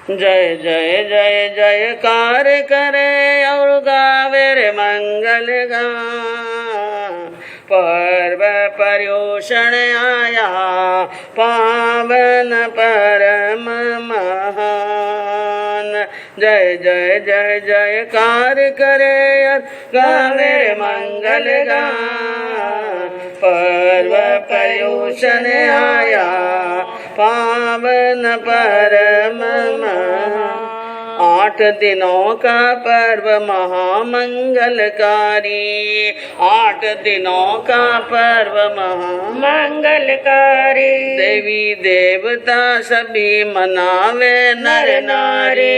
जय जय जय जयकार करे और गावे रे मंगल गान। पर्व पर्यूषण आया पावन परम महान। जय जय जय जयकार करे और गावे रे मंगल गान। पर्व पर्यूषण आया पावन परम महान। 8 दिनों का पर्व महामंगलकारी। 8 दिनों का पर्व महामंगलकारी। देवी देवता सभी मनावे नर नारी।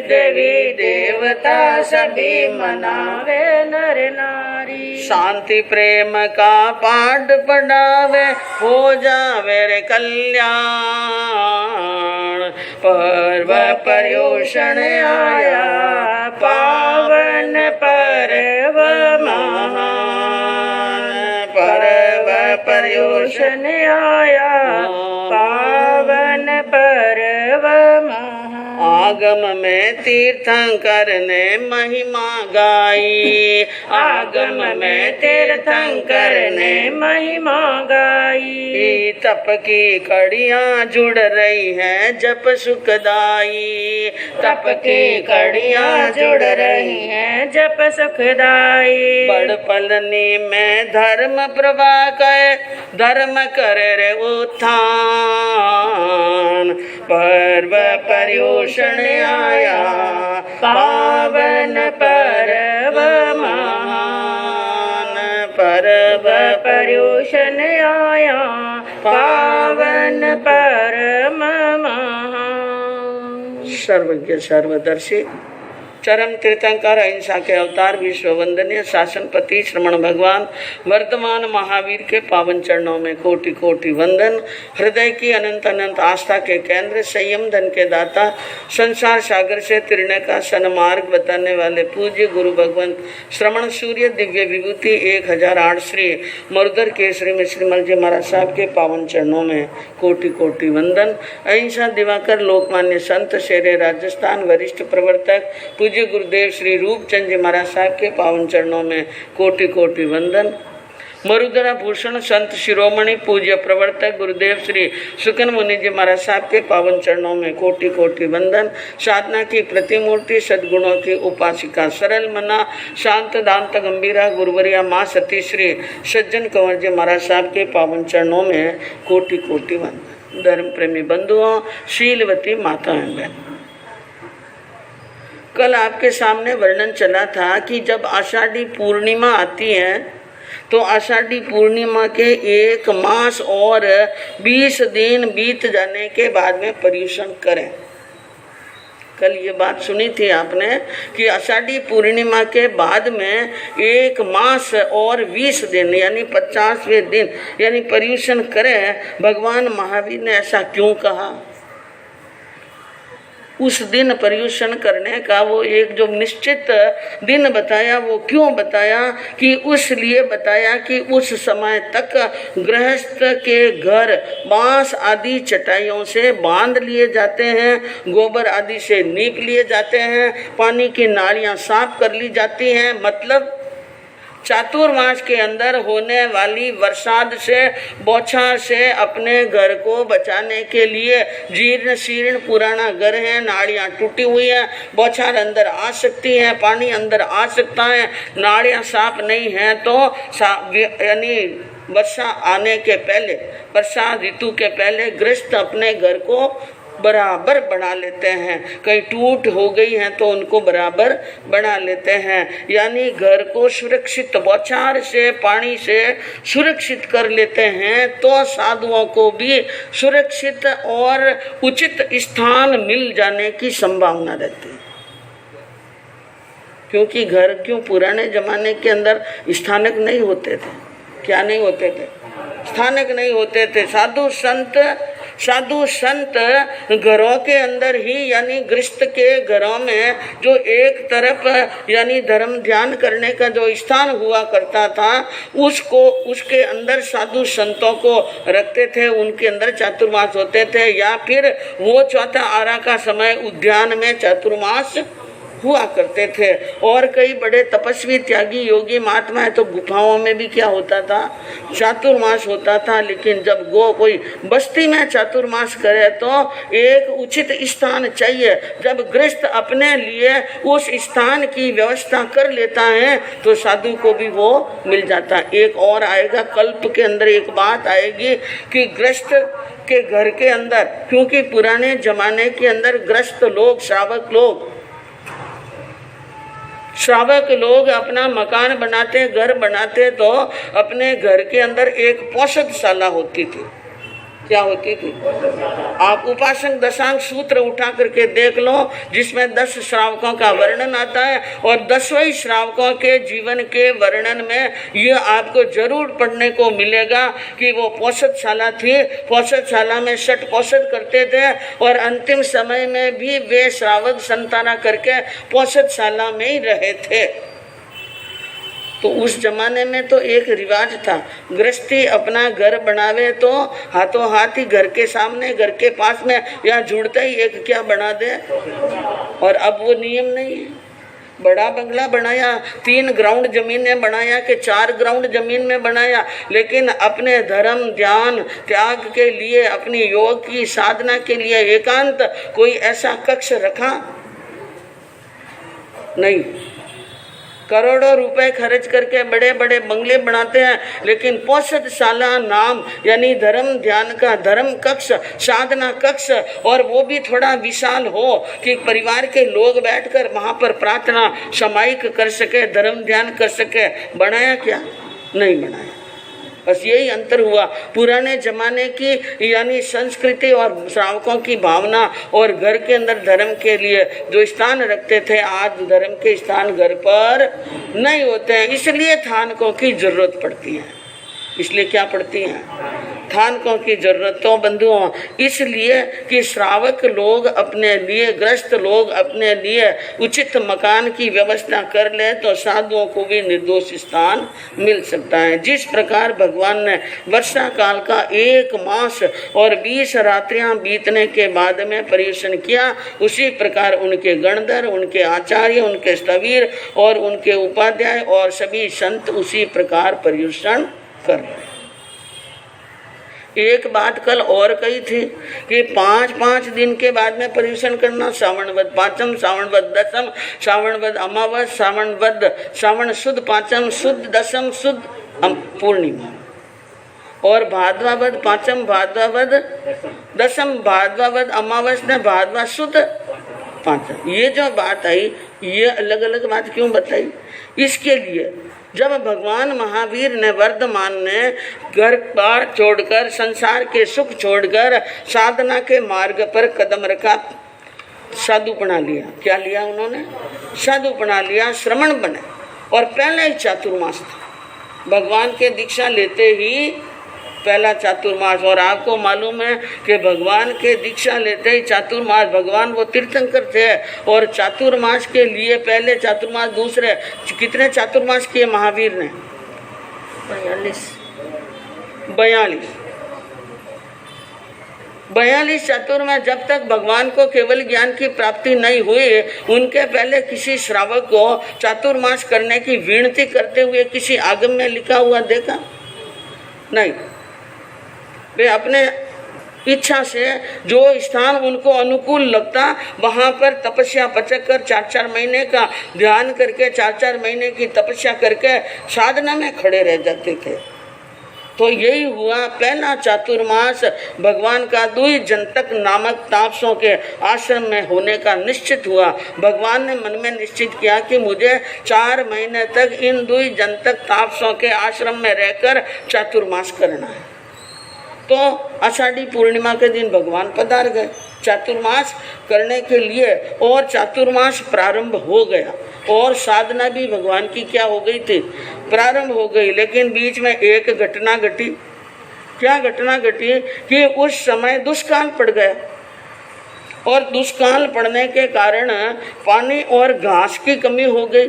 देवी देवता सभी मनावे नर नारी। शांति प्रेम का पाठ पढ़ावे हो जावे रे कल्याण। पर्व पर्यूषण आया पावन पर्व महान। पर्व पर्यूषण आया पावन पर्व महान। आगम में तीर्थंकर ने महिमा गाई। आगम में तीर्थंकर ने महिमा गाई। तप की कड़ियाँ जुड़ रही हैं जप सुखदाई। तप की कड़ियाँ जुड़ रही हैं जप सुखदाई। बड़पलनी में धर्म प्रभा करे धर्म करे रे उत्थान। पर्व पर्यूषण आया पावन पर्व महान। पर्व पर्यूषण आया पावन परम महान। सर्वज्ञ सर्वदर्शी चरम तीर्थंकर अहिंसा के अवतार विश्व वंदनीय शासनपति श्रमण भगवान वर्तमान महावीर के पावन चरणों में कोटि कोटि वंदन। हृदय की अनंत अनंत आस्था के केंद्र, संयम धन के दाता, संसार सागर से तिरने का सन्मार्ग बताने वाले पूज्य गुरु भगवंत श्रमण सूर्य दिव्य विभूति 1008 श्री मरुधर केसरी मिश्रीमल जी महाराज साहब के पावन चरणों में कोटि कोटि वंदन। अहिंसा दिवाकर लोकमान्य संत शेरे राजस्थान वरिष्ठ प्रवर्तक पूज्य गुरुदेव श्री रूपचंद जी महाराज साहब के पावन चरणों में कोटि कोटि वंदन। मरुधरा भूषण संत शिरोमणि पूज्य प्रवर्तक गुरुदेव श्री सुकन मुनि जी महाराज साहब के पावन चरणों में कोटि कोटि वंदन। साधना की प्रतिमूर्ति सद्गुणों की उपासिका सरल मना शांत दांत गंभीरा गुरुवरिया माँ सती श्री सज्जन कंवर जी महाराज साहब के पावन चरणों में कोटि कोटि वंदन। धर्म प्रेमी बंधुओं, शीलवती माताएं बहन, कल आपके सामने वर्णन चला था कि जब आषाढ़ी पूर्णिमा आती है तो आषाढ़ी पूर्णिमा के 1 मास और 20 दिन बीत जाने के बाद में पर्यूषण करें। कल ये बात सुनी थी आपने कि आषाढ़ी पूर्णिमा के बाद में 1 मास और 20 दिन यानी 50वें दिन यानी पर्यूषण करें। भगवान महावीर ने ऐसा क्यों कहा? उस दिन पर्यूषण करने का वो एक जो निश्चित दिन बताया, वो क्यों बताया? कि उस लिए बताया कि उस समय तक गृहस्थ के घर बांस आदि चटाइयों से बांध लिए जाते हैं, गोबर आदि से नीप लिए जाते हैं, पानी की नालियां साफ कर ली जाती हैं। मतलब चातुर्मास के अंदर होने वाली बरसात से बौछार से अपने घर को बचाने के लिए जीर्ण शीर्ण पुराना घर है, नालियाँ टूटी हुई हैं, बौछार अंदर आ सकती है, पानी अंदर आ सकता है, नालियाँ साफ नहीं हैं तो यानी वर्षा आने के पहले, वर्षा ऋतु के पहले गृहस्थ अपने घर को बराबर बना लेते हैं। कहीं टूट हो गई हैं तो उनको बराबर बना लेते हैं, यानी घर को सुरक्षित बौछार से पानी से सुरक्षित कर लेते हैं। तो साधुओं को भी सुरक्षित और उचित स्थान मिल जाने की संभावना रहती है। क्योंकि घर क्यों पुराने जमाने के अंदर स्थानक नहीं होते थे। क्या नहीं होते थे? स्थानक नहीं होते थे। साधु संत साधु संत घरों के अंदर ही यानी गृहस्थ के घरों में जो एक तरफ यानी धर्म ध्यान करने का जो स्थान हुआ करता था उसके अंदर साधु संतों को रखते थे, उनके अंदर चातुर्मास होते थे, या फिर वो चौथा आरा का समय उद्यान में चातुर्मास हुआ करते थे। और कई बड़े तपस्वी त्यागी योगी महात्मा तो गुफाओं में भी क्या होता था, चातुर्मास होता था। लेकिन जब कोई बस्ती में चातुर्मास करे तो एक उचित स्थान चाहिए। जब गृहस्थ अपने लिए उस स्थान की व्यवस्था कर लेता है तो साधु को भी वो मिल जाता है। एक और आएगा कल्प के अंदर, एक बात आएगी कि गृहस्थ के घर के अंदर, क्योंकि पुराने जमाने के अंदर गृहस्थ लोग श्रावक लोग अपना मकान बनाते, घर बनाते तो अपने घर के अंदर एक पौषधशाला होती थी। क्या होती थी? आप उपासक दशांग सूत्र उठा करके देख लो, जिसमें 10 श्रावकों का वर्णन आता है और 10वें श्रावकों के जीवन के वर्णन में ये आपको जरूर पढ़ने को मिलेगा कि वो पौषधशाला थी। पौषधशाला में षट पौषध करते थे और अंतिम समय में भी वे श्रावक संताना करके पौषधशाला में ही रहे थे। तो उस जमाने में तो एक रिवाज था, गृहस्थी अपना घर बनावे तो हाथों हाथ ही घर के सामने, घर के पास में या जुड़ते ही एक क्या बना दे। और अब वो नियम नहीं है। बड़ा बंगला बनाया, 3 ग्राउंड जमीन में बनाया कि 4 ग्राउंड जमीन में बनाया, लेकिन अपने धर्म ध्यान त्याग के लिए, अपनी योग की साधना के लिए एकांत कोई ऐसा कक्ष रखा नहीं। करोड़ों रुपए खर्च करके बड़े बड़े बंगले बनाते हैं, लेकिन पौषधशाला नाम यानी धर्म ध्यान का धर्म कक्ष, साधना कक्ष, और वो भी थोड़ा विशाल हो कि परिवार के लोग बैठकर वहाँ पर प्रार्थना सामायिक कर सके, धर्म ध्यान कर सके, बनाया क्या? नहीं बनाया। बस यही अंतर हुआ। पुराने जमाने की यानी संस्कृति और श्रावकों की भावना और घर के अंदर धर्म के लिए जो स्थान रखते थे, आज धर्म के स्थान घर पर नहीं होते हैं। इसलिए थानकों की जरूरत पड़ती है। इसलिए क्या पड़ती है? थानकों की जरूरत। तो बंधुओं, इसलिए कि श्रावक लोग अपने लिए, गृहस्थ लोग अपने लिए उचित मकान की व्यवस्था कर ले तो साधुओं को भी निर्दोष स्थान मिल सकता है। जिस प्रकार भगवान ने वर्षा काल का 1 मास और 20 रात्रियां बीतने के बाद में पर्युषण किया, उसी प्रकार उनके गणधर, उनके आचार्य, उनके स्थवीर और उनके उपाध्याय और सभी संत उसी प्रकार पर्युषण कर रहे। एक बात कल और कही थी कि 5-5 दिन के बाद में पर्युषण करना। श्रावणवद पांचम, श्रावणवद दशम, श्रावणवद अमावस, श्रावण शुद्ध पांचम, शुद्ध दशम, शुद्ध पूर्णिमा, और भाद्रवद पांचम, भाद्रवद दशम, भाद्रवद अमावस ने भाद्रवा शुद्ध पांचम। ये जो बात आई, ये अलग अलग बात क्यों बताई? इसके लिए जब भगवान महावीर ने, वर्धमान ने घर बार छोड़कर, संसार के सुख छोड़कर साधना के मार्ग पर कदम रखा, साधुपना लिया। क्या लिया उन्होंने? साधुपना लिया, श्रमण बने। और पहले ही चातुर्मास था, भगवान के दीक्षा लेते ही पहला चातुर्मास। और आपको मालूम है कि भगवान के दीक्षा लेते ही चातुर्मास, भगवान वो तीर्थंकर थे और चातुर्मास के लिए पहले चातुर्मास, दूसरे कितने चातुर्मास किए महावीर ने? 42 चातुर्मास। जब तक भगवान को केवल ज्ञान की प्राप्ति नहीं हुई, उनके पहले किसी श्रावक को चातुर्मास करने की विनती करते हुए किसी आगम में लिखा हुआ देखा नहीं। वे अपने इच्छा से जो स्थान उनको अनुकूल लगता वहाँ पर तपस्या पचक कर 4-4 महीने का ध्यान करके, 4-4 महीने की तपस्या करके साधना में खड़े रह जाते थे। तो यही हुआ पहला चातुर्मास भगवान का 2 जनतक नामक तापसों के आश्रम में होने का निश्चित हुआ। भगवान ने मन में निश्चित किया कि मुझे 4 महीने तक इन 2 जनतक तापसों के आश्रम में रहकर चातुर्मास करना है। तो आषाढ़ी पूर्णिमा के दिन भगवान पधार गए चातुर्मास करने के लिए, और चातुर्मास प्रारंभ हो गया और साधना भी भगवान की क्या हो गई थी? प्रारंभ हो गई। लेकिन बीच में एक घटना घटी। क्या घटना घटी कि उस समय दुष्काल पड़ गया और दुष्काल पड़ने के कारण पानी और घास की कमी हो गई,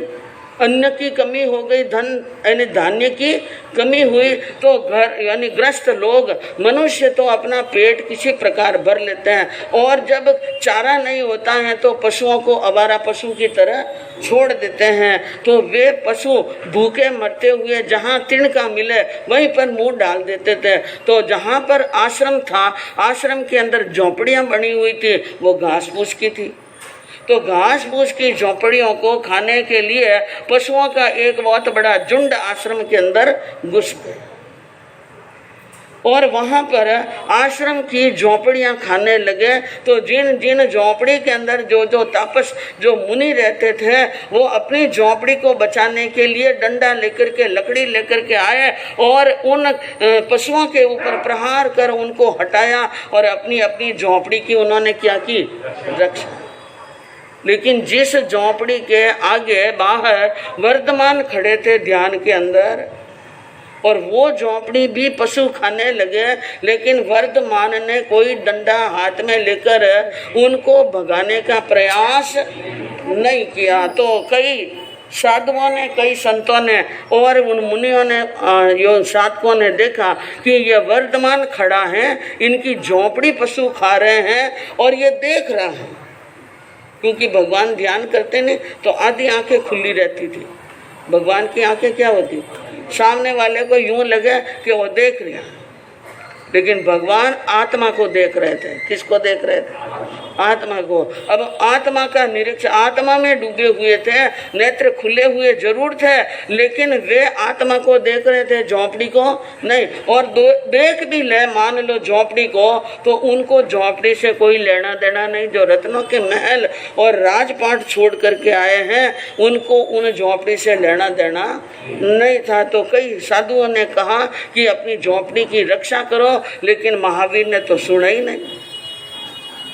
अन्न की कमी हो गई, धन यानी धान्य की कमी हुई। तो घर यानी ग्रस्त लोग मनुष्य तो अपना पेट किसी प्रकार भर लेते हैं और जब चारा नहीं होता है तो पशुओं को आवारा पशु की तरह छोड़ देते हैं। तो वे पशु भूखे मरते हुए जहाँ तिनका मिले वहीं पर मुंह डाल देते थे। तो जहाँ पर आश्रम था, आश्रम के अंदर झोंपड़ियाँ बनी हुई थी, वो घास फूस की थी। तो घास फूस की झोंपड़ियों को खाने के लिए पशुओं का एक बहुत बड़ा झुंड आश्रम के अंदर घुस गया और वहां पर आश्रम की झोंपड़ियां खाने लगे। तो जिन जिन झोंपड़ी के अंदर जो तापस जो मुनि रहते थे वो अपनी झोंपड़ी को बचाने के लिए डंडा लेकर के, लकड़ी लेकर के आए और उन पशुओं के ऊपर प्रहार कर उनको हटाया और अपनी अपनी झोंपड़ी की उन्होंने क्या की, रक्षा। लेकिन जिस झोंपड़ी के आगे बाहर वर्धमान खड़े थे ध्यान के अंदर, और वो झोंपड़ी भी पशु खाने लगे, लेकिन वर्धमान ने कोई डंडा हाथ में लेकर उनको भगाने का प्रयास नहीं किया। तो कई साधुओं ने, कई संतों ने और उन मुनियों ने, यो साधकों ने देखा कि ये वर्धमान खड़ा है, इनकी झोंपड़ी पशु खा रहे हैं और ये देख रहा है, क्योंकि भगवान ध्यान करते नहीं तो आधी आंखें खुली रहती थी। भगवान की आंखें क्या होती, सामने वाले को यूं लगे कि वो देख रहा है, लेकिन भगवान आत्मा को देख रहे थे। किसको देख रहे थे? आत्मा को। अब आत्मा का निरीक्षण, आत्मा में डूबे हुए थे, नेत्र खुले हुए जरूर थे, लेकिन वे आत्मा को देख रहे थे, झोंपड़ी को नहीं। और देख भी ले मान लो झोंपड़ी को, तो उनको झोंपड़ी से कोई लेना देना नहीं। जो रत्नों के महल और राजपाट छोड़ करके आए हैं, उनको उन झोंपड़ी से लेना देना नहीं था। तो कई साधुओं ने कहा कि अपनी झोंपड़ी की रक्षा करो, लेकिन महावीर ने तो सुना ही नहीं।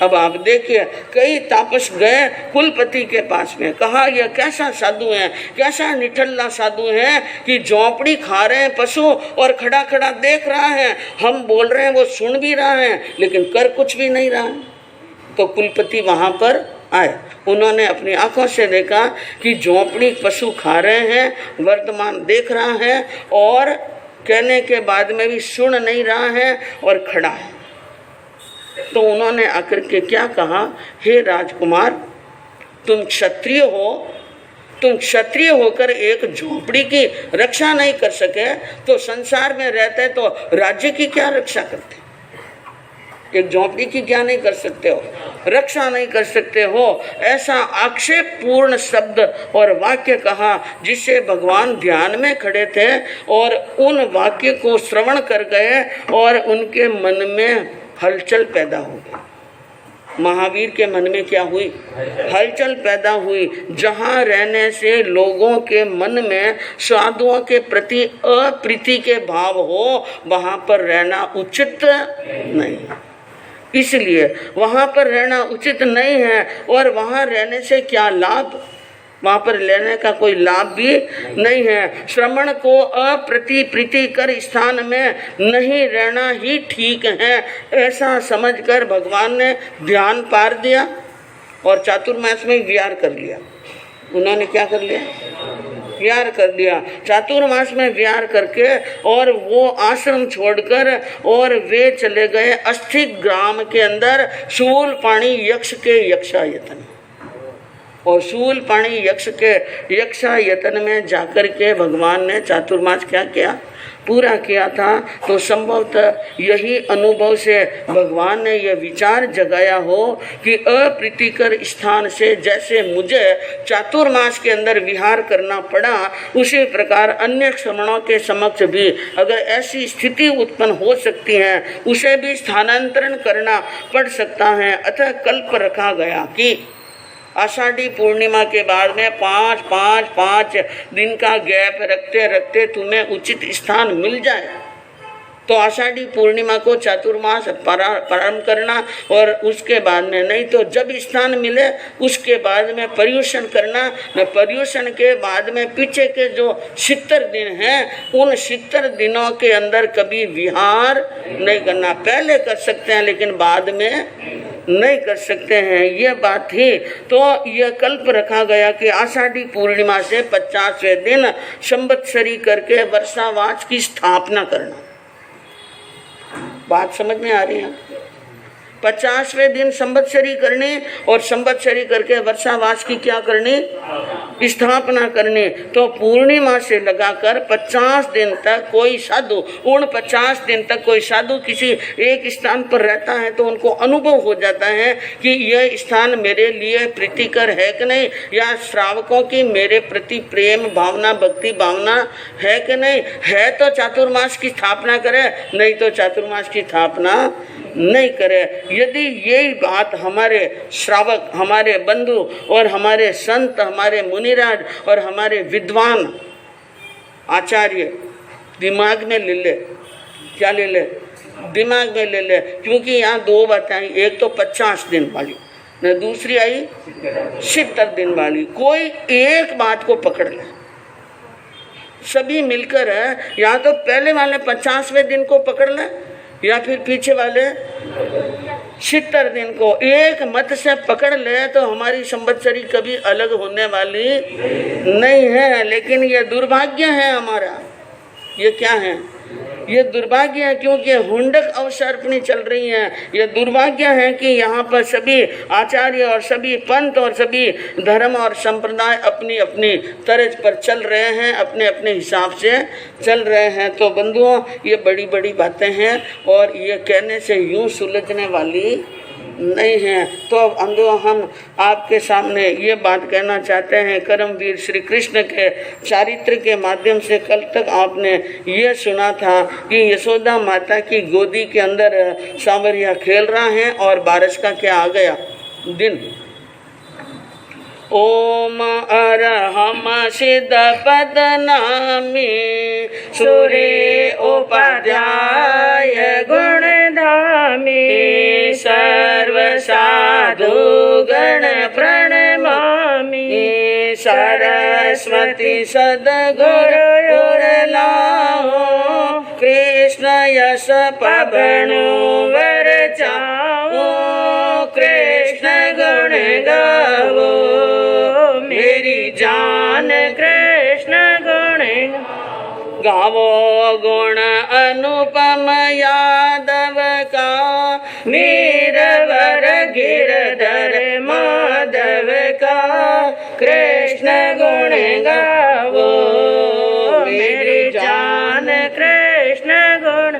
अब आप देखिए, कई तापस गए कुलपति के पास में, कहा यह कैसा साधु है, कैसा निठल्ला साधु है कि झोंपड़ी खा रहे हैं पशु और खड़ा खड़ा देख रहा है, हम बोल रहे हैं वो सुन भी रहा है, लेकिन कर कुछ भी नहीं रहा है। तो कुलपति वहां पर आए, उन्होंने अपनी आंखों से देखा कि झोंपड़ी पशु खा रहे हैं, वर्तमान देख रहा है और कहने के बाद में भी सुन नहीं रहा है और खड़ा है। तो उन्होंने आकर के क्या कहा, हे राजकुमार, तुम क्षत्रिय हो, तुम क्षत्रिय होकर एक झोंपड़ी की रक्षा नहीं कर सके तो संसार में रहते तो राज्य की क्या रक्षा करते? एक झोंपड़ी की क्या नहीं कर सकते हो, रक्षा नहीं कर सकते हो। ऐसा आक्षेप पूर्ण शब्द और वाक्य कहा, जिससे भगवान ध्यान में खड़े थे और उन वाक्य को श्रवण कर गए और उनके मन में हलचल पैदा हो गई। महावीर के मन में क्या हुई? हलचल पैदा हुई। जहाँ रहने से लोगों के मन में साधुओं के प्रति अप्रीति के भाव हो, वहाँ पर रहना उचित नहीं, इसलिए वहाँ पर रहना उचित नहीं है। और वहाँ रहने से क्या लाभ? वहाँ पर लेने का कोई लाभ भी नहीं है। श्रवण को अप्रीतिकर स्थान में नहीं रहना ही ठीक है, ऐसा समझकर भगवान ने ध्यान पार दिया और चातुर्मास में विहार कर लिया। उन्होंने क्या कर लिया? विहार कर दिया। चातुर्मास में विहार करके और वो आश्रम छोड़कर और वे चले गए अस्थि ग्राम के अंदर शूलपाणी यक्ष के यक्षायतन। और शूलपाणी यक्ष के यक्षायतन में जाकर के भगवान ने चातुर्मास क्या किया? पूरा किया था। तो संभवतः यही अनुभव से भगवान ने यह विचार जगाया हो कि अप्रीतिकर स्थान से जैसे मुझे चातुर्मास के अंदर विहार करना पड़ा, उसी प्रकार अन्य श्रमणों के समक्ष भी अगर ऐसी स्थिति उत्पन्न हो सकती है, उसे भी स्थानांतरण करना पड़ सकता है। अतः कल्प रखा गया कि आषाढ़ी पूर्णिमा के बाद में 5 दिन का गैप रखते रखते तुम्हें उचित स्थान मिल जाए तो आषाढ़ी पूर्णिमा को चातुर्मास प्रारंभ करना और उसके बाद में, नहीं तो जब स्थान मिले उसके बाद में पर्युषण करना। न पर्युषण के बाद में पीछे के जो 70 दिन हैं उन 70 दिनों के अंदर कभी विहार नहीं करना। पहले कर सकते हैं लेकिन बाद में नहीं कर सकते हैं, ये बात थी। तो यह कल्प रखा गया कि आषाढ़ी पूर्णिमा से 50वें दिन संवत्सरी करके वर्षावास की स्थापना करना। बात समझ में आ रही है? 50वें दिन संवत्सरी करनी और संवत्सरी करके वर्षावास की क्या करनी? स्थापना करनी। तो पूर्णिमा से लगाकर 50 दिन तक कोई साधु, उन 50 दिन तक कोई साधु किसी एक स्थान पर रहता है तो उनको अनुभव हो जाता है कि यह स्थान मेरे लिए प्रीतिकर है कि नहीं, या श्रावकों की मेरे प्रति प्रेम भावना भक्ति भावना है कि नहीं है, तो चातुर्मास की स्थापना करे, नहीं तो चातुर्मास की स्थापना नहीं करे। यदि यही बात हमारे श्रावक, हमारे बंधु और हमारे संत, हमारे मुनिराज और हमारे विद्वान आचार्य दिमाग में ले ले, क्या ले ले? दिमाग में ले ले। क्योंकि यहाँ दो बातें आई, एक तो 50 दिन वाली न दूसरी आई 70 दिन वाली। कोई एक बात को पकड़ ले, सभी मिलकर या तो पहले वाले 50वें दिन को पकड़ ले या फिर पीछे वाले 70 दिन को एक मत से पकड़ ले तो हमारी संवत्सरी कभी अलग होने वाली नहीं है। लेकिन ये दुर्भाग्य है हमारा। ये क्या है? ये दुर्भाग्य है क्योंकि हुंडक अवसर्पणी चल रही है। ये दुर्भाग्य है कि यहाँ पर सभी आचार्य और सभी पंथ और सभी धर्म और संप्रदाय अपनी अपनी तर्ज पर चल रहे हैं, अपने अपने हिसाब से चल रहे हैं। तो बंधुओं, ये बड़ी बड़ी बातें हैं और ये कहने से यूँ सुलझने वाली नहीं है। तो अब हम आपके सामने ये बात कहना चाहते हैं, कर्मवीर श्री कृष्ण के चारित्र के माध्यम से कल तक आपने ये सुना था कि यशोदा माता की गोदी के अंदर सांवरिया खेल रहा है और बारिश का क्या आ गया दिन। ओम अरहम सिद्ध पदनामी सूर्य उपाध्याय गुणधामी सर्व साधु गण प्रणमामि सरस्वती सद्गुरु लाओ कृष्ण यश पवनु वर चाओ कृष्ण गुण गावो मेरी जान कृष्ण गुण गावो गुण अनुपम यादव का वीरवर गिरधर माधव का कृष्ण गुण गावो मेरी जान कृष्ण गुण।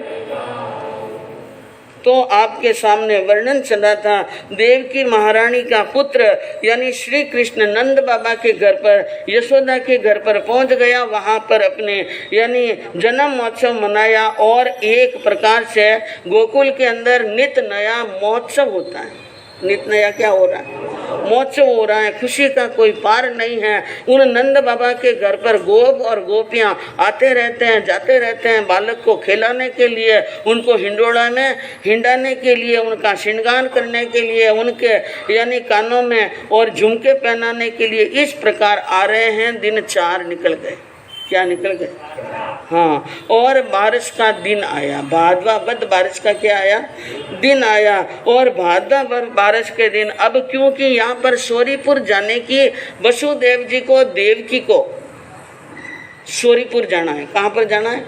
तो आपके सामने वर्णन चला था देवकी महारानी का पुत्र यानी श्री कृष्ण नंद बाबा के घर पर, यशोदा के घर पर पहुंच गया। वहां पर अपने यानी जन्म महोत्सव मनाया और एक प्रकार से गोकुल के अंदर नित नया महोत्सव होता है। नित नया क्या हो रहा है? महोत्सव हो रहा है। खुशी का कोई पार नहीं है। उन नंद बाबा के घर पर गोप और गोपियां आते रहते हैं, जाते रहते हैं बालक को खिलाने के लिए, उनको हिंडोड़ा में हिंडाने के लिए, उनका श्रृंगार करने के लिए, उनके यानी कानों में और झुमके पहनाने के लिए। इस प्रकार आ रहे हैं। दिन 4 निकल गए। क्या निकल गए? हाँ, और बारिश का दिन आया। भादवा वध बारिश का क्या आया? दिन आया। और भादवा बारिश के दिन अब क्योंकि यहाँ पर सोरीपुर जाने की वसुदेव जी को, देवकी को सोरीपुर जाना है। कहाँ पर जाना है?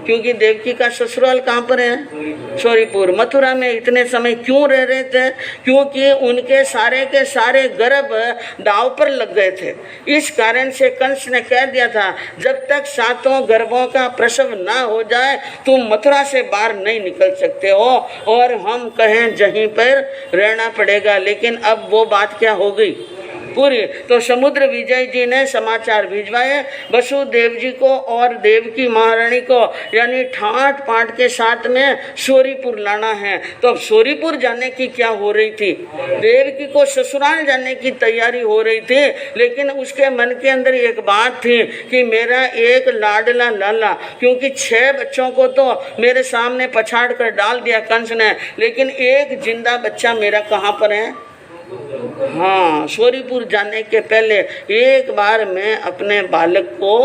क्योंकि देवकी का ससुराल कहाँ पर है? सोरीपुर। मथुरा में इतने समय क्यों रह रहे थे? क्योंकि उनके सारे के सारे गर्भ दाव पर लग गए थे। इस कारण से कंस ने कह दिया था जब तक 7 गर्भों का प्रसव ना हो जाए तुम मथुरा से बाहर नहीं निकल सकते हो, और हम कहें जहीं पर रहना पड़ेगा। लेकिन अब वो बात क्या हो गई? पूरी। तो समुद्र विजय जी ने समाचार भिजवाए वसुदेव जी को और देवकी महारानी को, यानी ठाट पाट के साथ में सोरीपुर लाना है। तो अब सोरीपुर जाने की क्या हो रही थी, देवकी को ससुराल जाने की तैयारी हो रही थी, लेकिन उसके मन के अंदर एक बात थी कि मेरा एक लाडला लाला, क्योंकि 6 बच्चों को तो मेरे सामने पछाड़ कर डाल दिया कंस ने, लेकिन एक जिंदा बच्चा मेरा कहाँ पर है। हाँ, सोरीपुर जाने के पहले एक बार मैं अपने बालक को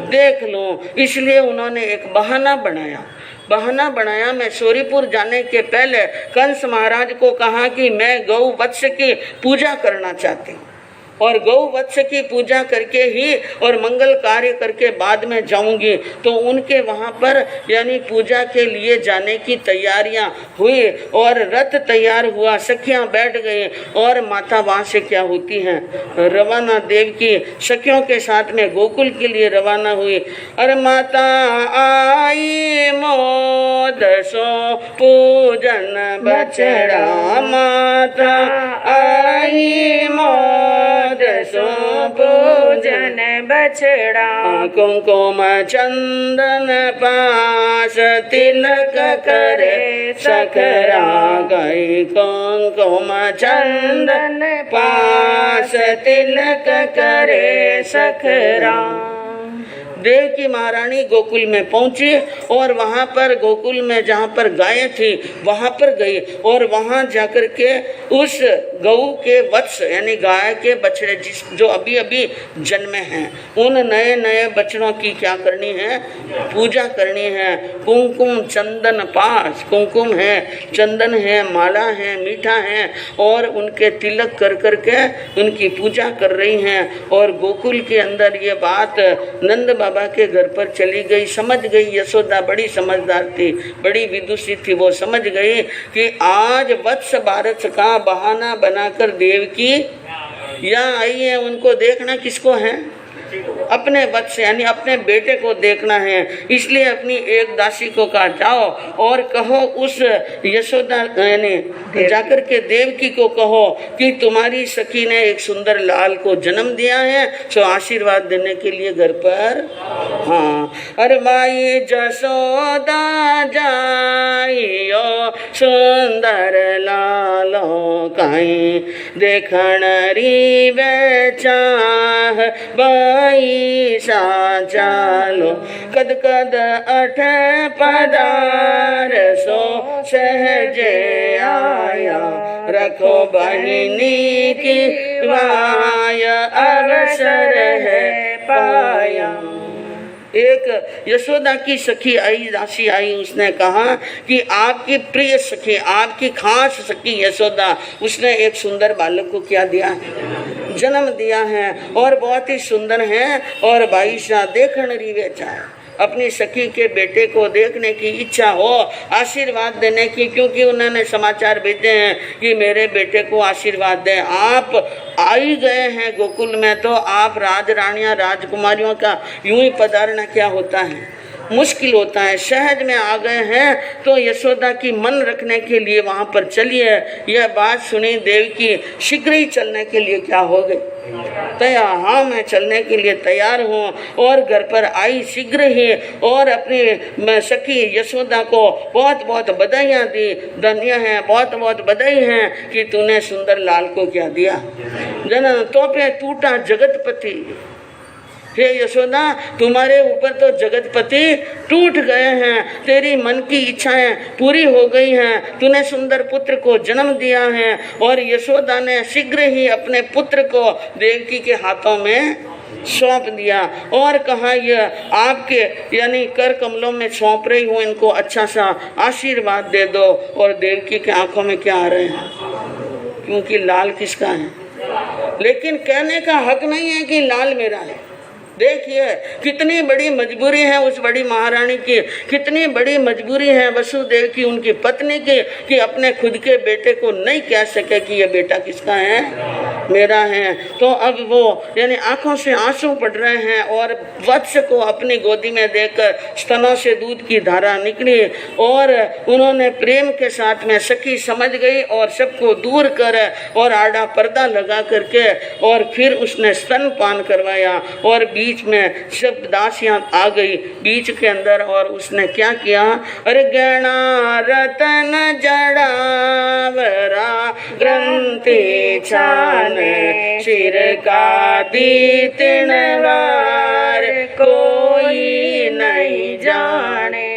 देख लूं, इसलिए उन्होंने एक बहाना बनाया। मैं सोरीपुर जाने के पहले कंस महाराज को कहा कि मैं गौ वत्स की पूजा करना चाहती हूँ, और गौ वत्स की पूजा करके ही और मंगल कार्य करके बाद में जाऊंगी। तो उनके वहाँ पर यानी पूजा के लिए जाने की तैयारियां हुई और रथ तैयार हुआ, सखियां बैठ गई और माता वहाँ से क्या होती हैं, रवाना। देव की सखियों के साथ में गोकुल के लिए रवाना हुई। अरे माता आई मोद सो पूजन बछड़ा, माता आई मोद सो पूजन बछड़ा, कुंकुम चंदन पास तिलक करे सखरा गई, कुंकुम चंदन पास तिलक करे सखरा। देवकी महारानी गोकुल में पहुंची और वहाँ पर गोकुल में जहाँ पर गायें थी वहाँ पर गई और वहाँ जाकर के उस गऊ के वत्स यानी गाय के बछड़े जो अभी अभी जन्मे हैं, उन नए नए बछड़ों की क्या करनी है, पूजा करनी है। कुमकुम चंदन पास, कुमकुम है, चंदन है, माला है, मीठा है और उनके तिलक कर करके उनकी पूजा कर रही हैं। और गोकुल के अंदर ये बात नंद बाबा के घर पर चली गई, समझ गई यशोदा, बड़ी समझदार थी, बड़ी विदुषी थी, वो समझ गई कि आज वत्स बारस का बहाना बनाकर देवकी यहाँ आई है। उनको देखना किसको है, अपने वत्स यानी अपने बेटे को देखना है। इसलिए अपनी एक दासी को कहा जाओ और कहो उस यशोदा यानी जाकर के देवकी को कहो कि तुम्हारी सखी ने एक सुंदर लाल को जन्म दिया है, सो आशीर्वाद देने के लिए घर पर। हाँ, अरे माई जसोदा जाइयो सुंदर लालो काई, देखण री बेचाह बाई सा चालो, कद कद अठ पदार सो सहजे आया, रखो बहिनी की वाय अवसर है पाया। एक यशोदा की सखी आई, दासी आई, उसने कहा कि आपकी प्रिय सखी, आपकी खास सखी यशोदा, उसने एक सुंदर बालक को क्या दिया है, जन्म दिया है और बहुत ही सुंदर है। और बाईशा देखण रिवेचा है, अपनी सखी के बेटे को देखने की इच्छा हो, आशीर्वाद देने की, क्योंकि उन्होंने समाचार भेजे हैं कि मेरे बेटे को आशीर्वाद दें। आप आई गए हैं गोकुल में तो आप राज रानियाँ राजकुमारियों का यूं ही पधारना क्या होता है, मुश्किल होता है। सहज में आ गए हैं तो यशोदा की मन रखने के लिए वहाँ पर चलिए। यह बात सुनी देवकी शीघ्र ही चलने के लिए क्या हो गई, तैयार। हाँ, मैं चलने के लिए तैयार हूँ। और घर पर आई शीघ्र ही और अपनी सखी यशोदा को बहुत बहुत बधाइयाँ दी, धन्य है, बहुत बहुत बधाई है कि तूने सुंदर लाल को क्या दिया, जन्म तो पे टूटा जगतपति। हे यशोदा, तुम्हारे ऊपर तो जगतपति टूट गए हैं, तेरी मन की इच्छाएं पूरी हो गई हैं, तूने सुंदर पुत्र को जन्म दिया है। और यशोदा ने शीघ्र ही अपने पुत्र को देवकी के हाथों में सौंप दिया और कहा यह आपके यानी कर कमलों में सौंप रही हूँ, इनको अच्छा सा आशीर्वाद दे दो। और देवकी के आंखों में क्या आ रहे हैं, क्योंकि लाल किसका है, लेकिन कहने का हक नहीं है कि लाल मेरा है, देखिए कितनी बड़ी मजबूरी है उस बड़ी महारानी की, कितनी बड़ी मजबूरी है वसुदेव की, उनकी पत्नी की, कि अपने खुद के बेटे को नहीं कह सके कि ये बेटा किसका है, मेरा है। तो अब वो यानी आंखों से आंसू पड़ रहे हैं और वत्स को अपनी गोदी में देकर स्तनों से दूध की धारा निकली और उन्होंने प्रेम के साथ में सखी समझ गई और सबको दूर कर और आड़ा पर्दा लगा करके और फिर उसने स्तनपान करवाया और बीच में सब दासियां आ गई बीच के अंदर और उसने क्या किया, अरे गणा रतन जड़ावरा ग्रंथि छान सिर का दी तिनवार कोई नहीं जाने।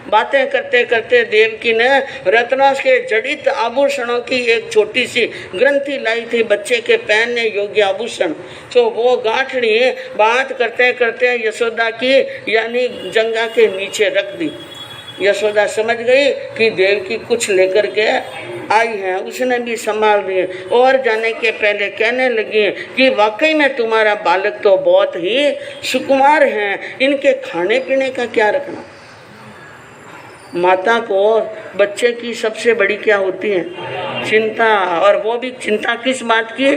बातें करते करते देवकी ने रत्नों के जड़ित आभूषणों की एक छोटी सी ग्रंथि लाई थी, बच्चे के पहनने योग्य आभूषण। तो वो गांठड़ी बात करते करते यशोदा की यानी जंगा के नीचे रख दी। यशोदा समझ गई कि देवकी कुछ लेकर के आई है, उसने भी संभाल दिए और जाने के पहले कहने लगी कि वाकई में तुम्हारा बालक तो बहुत ही सुकुमार है, इनके खाने पीने का क्या रखना। माता को बच्चे की सबसे बड़ी क्या होती है, चिंता, और वो भी चिंता किस बात की,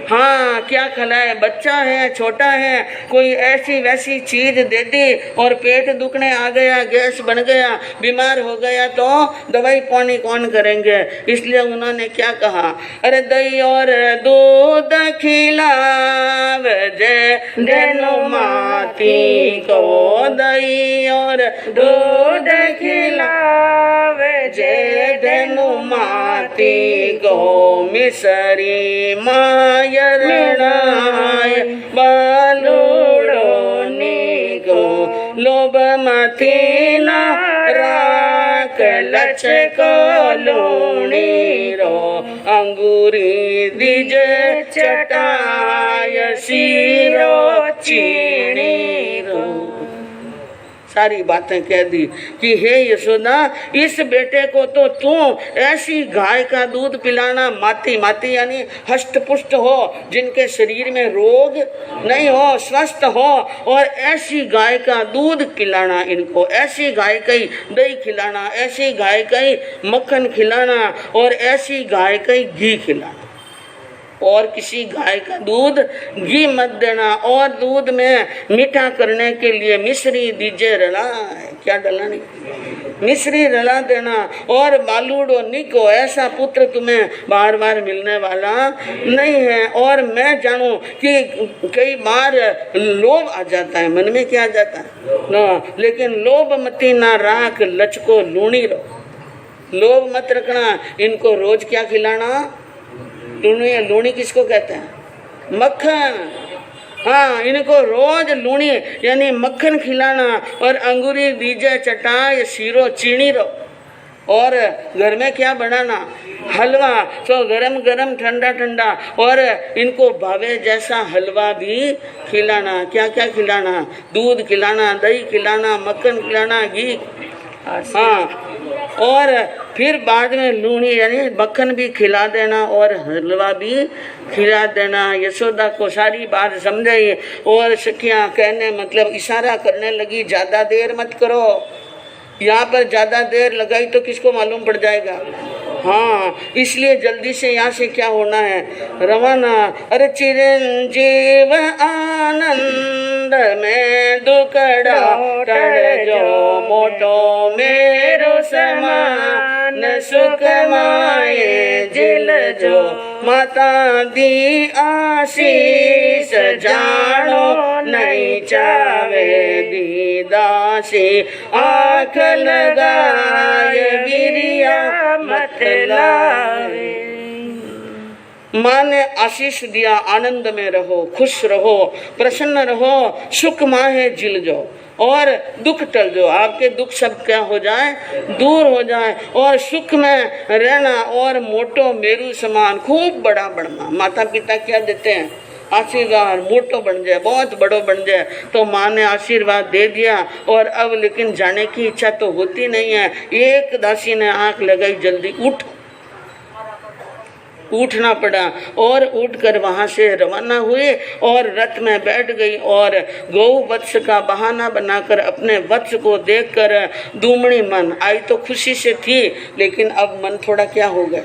हाँ क्या खिलाए, बच्चा है छोटा है, कोई ऐसी वैसी चीज दे दी और पेट दुखने आ गया, गैस बन गया, बीमार हो गया तो दवाई पानी कौन करेंगे। इसलिए उन्होंने क्या कहा, अरे दही और दूध खिलाव जय धेनु माती को, दही और दूध खिलाव जय धेनु माती को, मिसरी मायरणाय बालूड़ो नीको, लोभ मती न राख लचको लूणी रो, अंगूरी दिज चटाय सीरो चीणी रो। सारी बातें कह दी कि हे यशोदा, इस बेटे को तो तू ऐसी गाय का दूध पिलाना, माती माती यानी हष्ट पुष्ट हो, जिनके शरीर में रोग नहीं हो, स्वस्थ हो, और ऐसी गाय का दूध पिलाना इनको, ऐसी गाय का ही दही खिलाना, ऐसी गाय का ही मक्खन खिलाना और ऐसी गाय का ही घी खिलाना, और किसी गाय का दूध घी मत देना। और दूध में मीठा करने के लिए मिश्री दीजिए रला, क्या डलानी, मिश्री रला देना। और बालूड़ो निको, ऐसा पुत्र तुम्हें बार बार मिलने वाला नहीं है। और मैं जानूं कि कई बार लोभ आ जाता है, मन में क्या आ जाता है ना, लेकिन लोभ मती ना राख लचको लूणी रो, लोभ मत रखना। इनको रोज क्या खिलाना, लूणी, लूणी किसको कहते हैं, मक्खन, हाँ इनको रोज लूणी यानी मक्खन खिलाना, और अंगूरी दीजे चटाई सीरो चीनी रो, और घर में क्या बनाना, हलवा, तो गरम गरम ठंडा ठंडा, और इनको भावे जैसा हलवा भी खिलाना। क्या क्या खिलाना, दूध खिलाना, दही खिलाना, मक्खन खिलाना, घी, हाँ, और फिर बाद में लूणी यानी मक्खन भी खिला देना और हलवा भी खिला देना। यशोदा को सारी बात समझाई और सखियां कहने मतलब इशारा करने लगी, ज़्यादा देर मत करो, यहाँ पर ज़्यादा देर लगाई तो किसको मालूम पड़ जाएगा, हाँ इसलिए जल्दी से यहाँ से क्या होना है, रवाना। अरे चिरंजीव आनंद में दुखड़ा टड़ जो मोटो मेरो समान सुख माए जिल जो, माता दी आशीष जानो नहीं चावे दीदासी, आँख लगाए गिरिया मत लावे। माँ ने आशीष दिया, आनंद में रहो, खुश रहो, प्रसन्न रहो, सुख माहे जिल जाओ और दुख टल जाओ, आपके दुख सब क्या हो जाए, दूर हो जाए, और सुख में रहना, और मोटो मेरू समान खूब बड़ा बढ़ना। माता पिता क्या देते हैं, आशीर्वाद, मोटो बन जाए, बहुत बड़ो बन जाए। तो माँ ने आशीर्वाद दे दिया, और अब लेकिन जाने की इच्छा तो होती नहीं है। एक दासी ने आंख लगाई, जल्दी उठ, उठना पड़ा और उठकर वहाँ से रवाना हुए और रथ में बैठ गई और गौ वत्स का बहाना बनाकर अपने वत्स को देखकर दुमड़ी मन आई तो खुशी से थी, लेकिन अब मन थोड़ा क्या हो गया,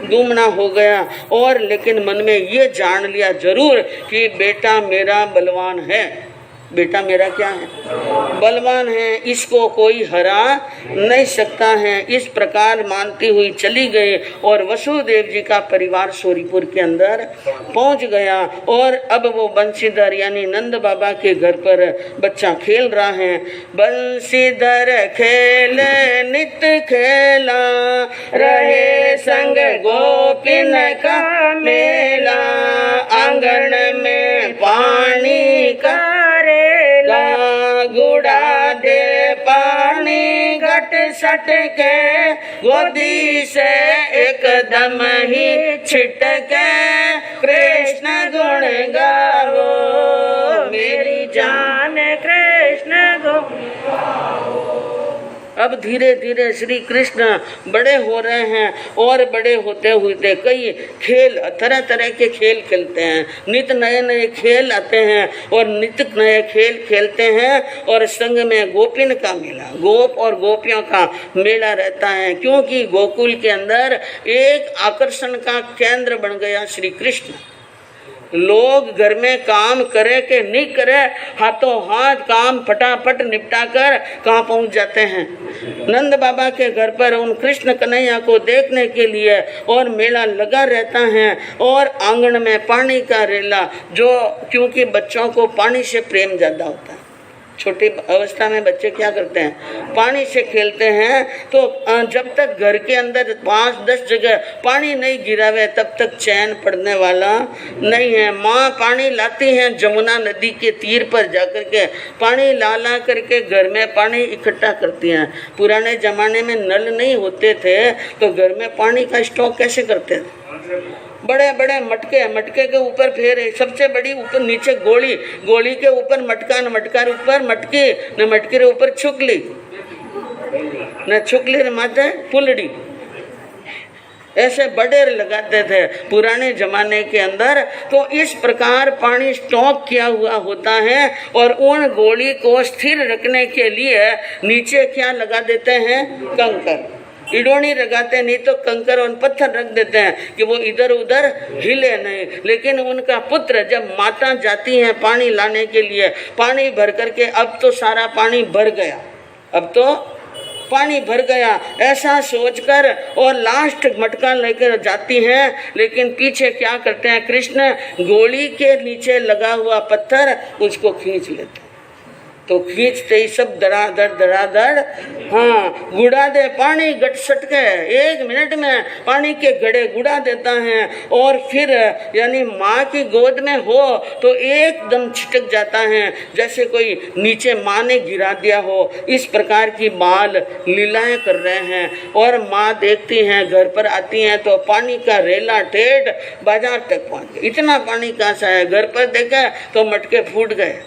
दुमना हो गया। और लेकिन मन में ये जान लिया जरूर कि बेटा मेरा बलवान है, बेटा मेरा क्या है, बलवान है, इसको कोई हरा नहीं सकता है। इस प्रकार मानती हुई चली गई और वसुदेव जी का परिवार सोरीपुर के अंदर पहुंच गया। और अब वो बंशीधर यानी नंद बाबा के घर पर बच्चा खेल रहा है। बंशीधर खेल नित खेला, रहे संग गोपिन का मेला, आंगन में पानी का गुड़ा दे पानी घट सट के, गोदी से एकदम ही छिटके, कृष्ण गुण गाओ मेरी जान कृष्ण गुण। अब धीरे धीरे श्री कृष्ण बड़े हो रहे हैं और बड़े होते होते कई खेल तरह तरह के खेल खेलते हैं, नित नए नए खेल आते हैं और नित नए खेल खेलते हैं। और संग में गोपिन का मेला, गोप और गोपियों का मेला रहता है, क्योंकि गोकुल के अंदर एक आकर्षण का केंद्र बन गया श्री कृष्ण। लोग घर में काम करे कि नहीं करे, हाथों हाथ काम फटाफट निपटा कर कहाँ पहुँच जाते हैं, नंद बाबा के घर पर उन कृष्ण कन्हैया को देखने के लिए। और मेला लगा रहता है और आंगन में पानी का रेला, जो क्योंकि बच्चों को पानी से प्रेम ज़्यादा होता है। छोटी अवस्था में बच्चे क्या करते हैं, पानी से खेलते हैं। तो जब तक घर के अंदर 5-10 जगह पानी नहीं गिरावे तब तक चैन पड़ने वाला नहीं है। माँ पानी लाती हैं जमुना नदी के तीर पर जाकर के, पानी ला करके घर में पानी इकट्ठा करती हैं। पुराने ज़माने में नल नहीं होते थे तो घर में पानी का स्टॉक कैसे करते थे, बड़े बड़े मटके, मटके के ऊपर फिर सबसे बड़ी ऊपर नीचे गोली, गोली के ऊपर मटका, न मटका ऊपर मटकी, न मटके रे ऊपर छुकली, न छुकली रे माथे फुलड़ी, ऐसे बड़े लगाते थे पुराने जमाने के अंदर। तो इस प्रकार पानी स्टॉक किया हुआ होता है और उन गोली को स्थिर रखने के लिए नीचे क्या लगा देते हैं, कंकर, इडोनी लगाते, नहीं तो कंकर और पत्थर रख देते हैं कि वो इधर उधर हिले नहीं। लेकिन उनका पुत्र जब माता जाती है पानी लाने के लिए, पानी भर करके अब तो सारा पानी भर गया, अब तो पानी भर गया ऐसा सोचकर और लास्ट मटका लेकर जाती हैं। लेकिन पीछे क्या करते हैं कृष्ण, गोली के नीचे लगा हुआ पत्थर उसको खींच लेते, तो खींचते ही सब धड़ाधड़ हाँ गुड़ा दे पानी गट सट के, 1 मिनट में पानी के घड़े गुड़ा देता है। और फिर यानी माँ की गोद में हो तो एकदम छिटक जाता है जैसे कोई नीचे माँ ने गिरा दिया हो। इस प्रकार की बाल लीलाएं कर रहे हैं और माँ देखती हैं, घर पर आती हैं तो पानी का रेला टेढ़ बाजार तक पहुँच गया। इतना पानी कहाँ से है, घर पर देखा तो मटके फूट गए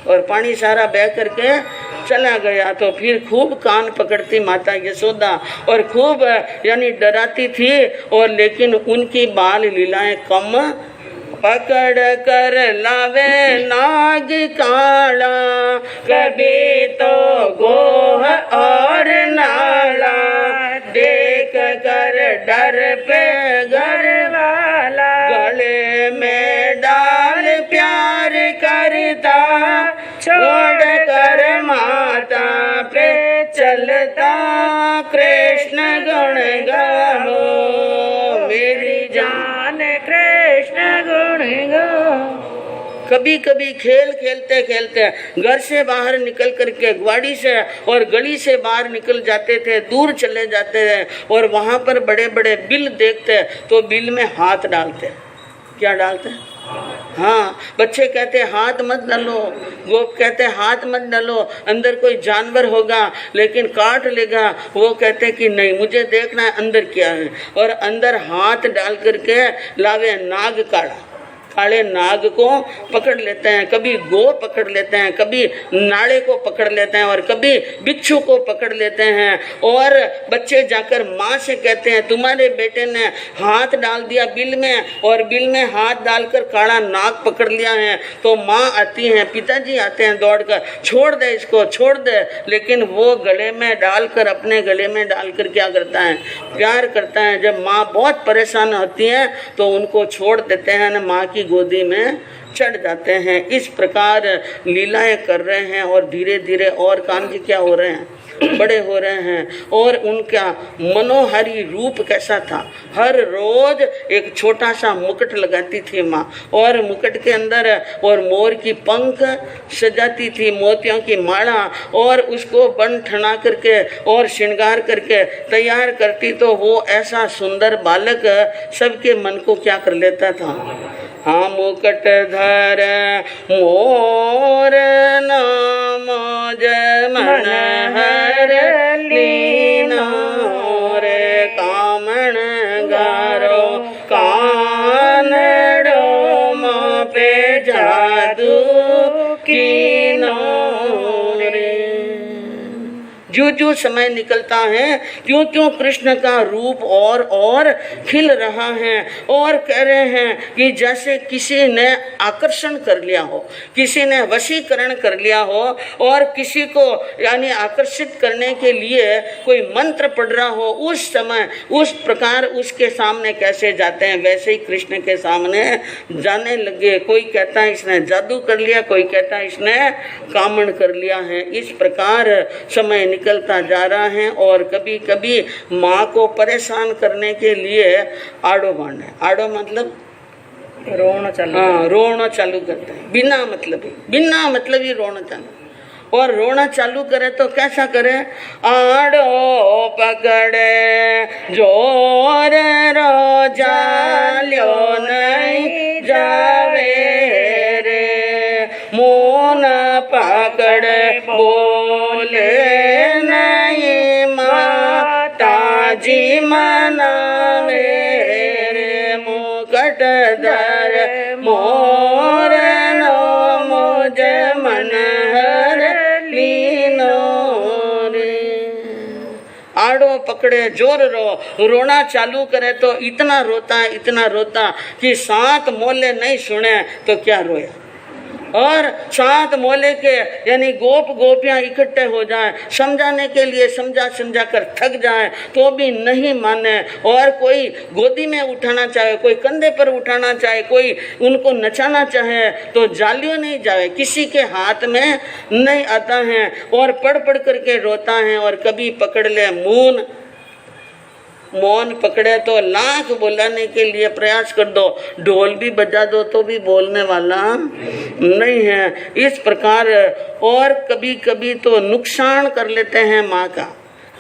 और पानी सारा बह करके चला गया। तो फिर खूब कान पकड़ती माता यशोदा और खूब यानी डराती थी। और लेकिन उनकी बाल लीलाएं कम, पकड़ कर लावे नाग काला, कभी तो गोह और नाला, देख कर डर पे घर वाला, गले में डाल प्यार करता, छोड़ कर माता पे चलता, कृष्ण गुण गाओ मेरी जान कृष्ण गुण गाओ। कभी कभी खेल खेलते खेलते घर से बाहर निकल करके ग्वाड़ी से और गली से बाहर निकल जाते थे, दूर चले जाते थे और वहाँ पर बड़े बड़े बिल देखते तो बिल में हाथ डालते। क्या डालते? हाँ, बच्चे कहते हाथ मत डालो, गोप कहते हाथ मत डालो, अंदर कोई जानवर होगा लेकिन काट लेगा। वो कहते कि नहीं, मुझे देखना है अंदर क्या है। और अंदर हाथ डाल करके लावे नाग काढ़ा, काले नाग को पकड़ लेते हैं, कभी गो पकड़ लेते हैं, कभी नाड़े को पकड़ लेते हैं और कभी बिच्छू को पकड़ लेते हैं। और बच्चे जाकर माँ से कहते हैं तुम्हारे बेटे ने हाथ डाल दिया बिल में और बिल में हाथ डालकर काला नाग पकड़ लिया है। तो माँ आती है, पिताजी आते हैं दौड़कर, छोड़ दे इसको, छोड़ दे। लेकिन वो गले में डालकर, अपने गले में डालकर क्या करता है, प्यार करता है। जब माँ बहुत परेशान होती है तो उनको छोड़ देते हैं, न माँ की गोदी में चढ़ जाते हैं। इस प्रकार लीलाएं कर रहे हैं और धीरे धीरे और कान्हा जी क्या हो रहे हैं, बड़े हो रहे हैं। और उनका मनोहारी रूप कैसा था, हर रोज एक छोटा सा मुकुट लगाती थी माँ, और मुकुट के अंदर और मोर की पंख सजाती थी, मोतियों की माला, और उसको बन ठना करके और श्रृंगार करके तैयार करती। तो वो ऐसा सुंदर बालक सबके मन को क्या कर लेता था। हाँ, मुकुट धर मोर नाम जय मन हर लीनो रे, कामण गारो कानड़ो माँ पे जादू कीनो रे। जो जो समय निकलता है क्यों क्यों कृष्ण का रूप और खिल रहा है। और कह रहे हैं कि जैसे किसी ने आकर्षण कर लिया हो, किसी ने वशीकरण कर लिया हो, और किसी को यानी आकर्षित करने के लिए कोई मंत्र पढ़ रहा हो, उस समय उस प्रकार उसके सामने कैसे जाते हैं, वैसे ही कृष्ण के सामने जाने लगे। कोई कहता है इसने जादू कर लिया, कोई कहता है इसने कामण कर लिया है। इस प्रकार समय निकलता जा रहा है। और कभी कभी माँ को परेशान करने के लिए आड़ो बांधे, आड़ो मतलब रोना चालू, हाँ रोना चालू करते हैं, बिना मतलब ही रोना चालू। और रोना चालू करे तो कैसा करे, आड़ो पकड़े जोर रो जाल्यो नहीं जावे रे, मोन पकड़े बोले नहीं माता जी मनावे रे, मुकुट धर मोर नो मुझ मन हर लीनो रे। आड़ो पकड़े जोर रो, रोना चालू करे तो इतना रोता कि 7 मोले नहीं सुने तो क्या रोया। और 7 मोले के यानी गोपियां इकट्ठे हो जाएं, समझाने के लिए समझा कर थक जाएं तो भी नहीं माने। और कोई गोदी में उठाना चाहे, कोई कंधे पर उठाना चाहे, कोई उनको नचाना चाहे तो जालियों नहीं जाए, किसी के हाथ में नहीं आता है। और पढ़ करके रोता है। और कभी पकड़ ले मौन पकड़े तो लाख बोलाने के लिए प्रयास कर दो, ढोल भी बजा दो तो भी बोलने वाला नहीं है। इस प्रकार और कभी कभी तो नुकसान कर लेते हैं माँ का।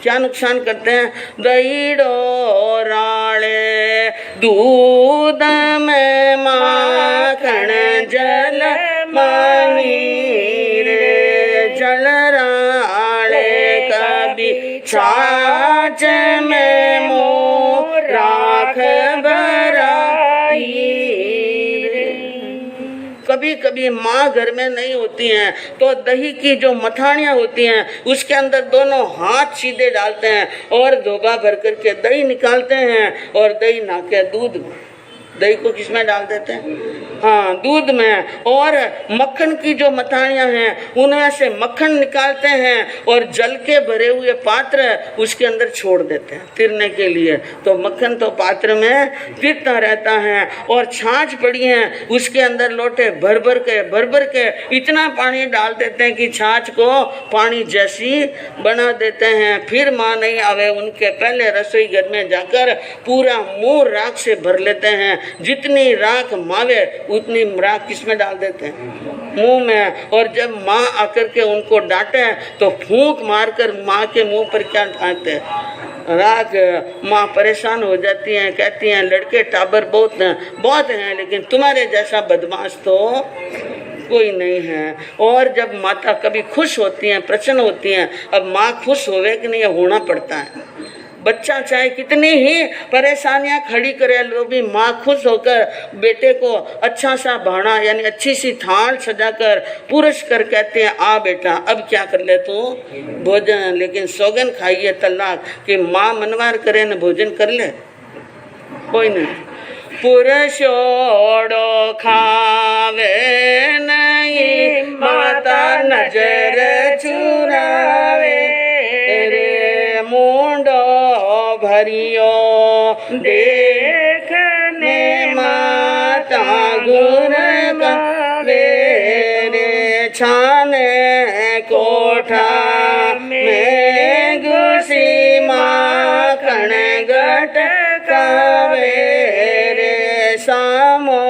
क्या नुकसान करते हैं, दहीड़ो राले दूध में माखन जल माही रे, जल राले कभी छाछ में मोर राख भराई रे। कभी कभी माँ घर में नहीं होती हैं तो दही की जो मथानियाँ होती हैं उसके अंदर दोनों हाथ सीधे डालते हैं और धोबा भर करके दही निकालते हैं और दही नाके दूध में। दही को किसमें डाल देते हैं, हाँ दूध में। और मक्खन की जो मथानियाँ हैं उनमें से मक्खन निकालते हैं और जल के भरे हुए पात्र उसके अंदर छोड़ देते हैं तिरने के लिए। तो मक्खन तो पात्र में तिरता रहता है। और छाछ पड़ी है उसके अंदर लोटे भर भर के इतना पानी डाल देते हैं कि छाछ को पानी जैसी बना देते हैं। फिर माँ नहीं आवे उनके पहले रसोई घर में जाकर पूरा मुँह राख से भर लेते हैं। जितनी राख मावे उतनी राख किसमें डाल देते हैं, मुंह में। और जब माँ आकर के उनको डांटे तो फूंक मारकर माँ के मुंह पर क्या फेंकते हैं, राख। माँ परेशान हो जाती हैं, कहती हैं लड़के टाबर बहुत हैं लेकिन तुम्हारे जैसा बदमाश तो कोई नहीं है। और जब माता कभी खुश होती हैं, प्रसन्न होती हैं, अब माँ खुश होवे कि नहीं होना पड़ता है। बच्चा चाहे कितनी ही परेशानियां खड़ी करे तो भी माँ खुश होकर बेटे को अच्छा सा भाना यानी अच्छी सी थाल सजाकर पुरस्कार कहते हैं, आ बेटा अब क्या कर ले तू भोजन। लेकिन सौगन खाइए तलाक कि माँ मनवार करे न भोजन कर ले, कोई नहीं। पुरुषोड़ो खावे नहीं माता नजर चुरावे रे, मुंडो भरियो देखने माता गुण गावे रे, छाने कोठा में घुसी माखन गटकावे रे, सामो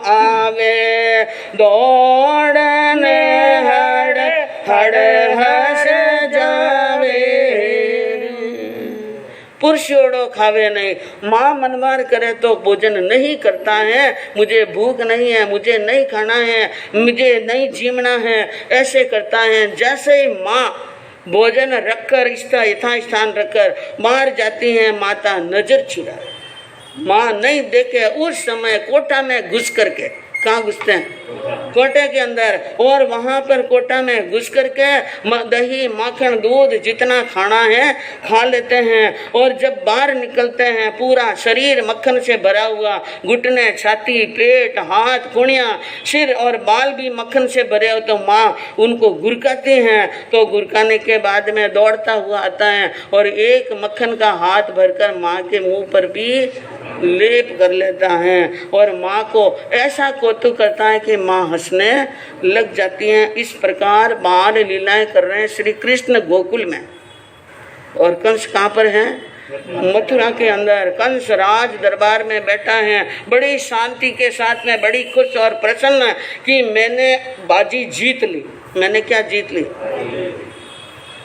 आवे दौड़ने हड़ हड़ हस जावे। पुरुषोड़ो खावे नहीं, माँ मनमार करे तो भोजन नहीं करता है, मुझे भूख नहीं है, मुझे नहीं खाना है, मुझे नहीं जीवना है, ऐसे करता है। जैसे ही माँ भोजन रखकर यथास्थान रखकर मार जाती है, माता नजर चुरा, माँ नहीं देखे उस समय कोटा में घुस करके, कहाँ घुसते हैं कोटे के अंदर, और वहां पर कोटा में घुस करके दही माखन दूध जितना खाना है खा लेते हैं। और जब बाहर निकलते हैं पूरा शरीर मक्खन से भरा हुआ, घुटने छाती पेट हाथ कुणिया सिर और बाल भी मक्खन से भरे हो, तो माँ उनको गुरकाती हैं। तो गुरकाने के बाद में दौड़ता हुआ आता है और एक मक्खन का हाथ भरकर माँ के मुंह पर भी लेप कर लेता है और माँ को ऐसा कौतुक करता है कि माँ हंसने लग जाती हैं। इस प्रकार बाल लीलाएं कर रहे हैं श्री कृष्ण गोकुल में। और कंस कहाँ पर है? मथुरा के अंदर। कंस राज दरबार में बैठा है बड़ी शांति के साथ में, बड़ी खुश और प्रसन्न कि मैंने बाजी जीत ली। मैंने क्या जीत ली?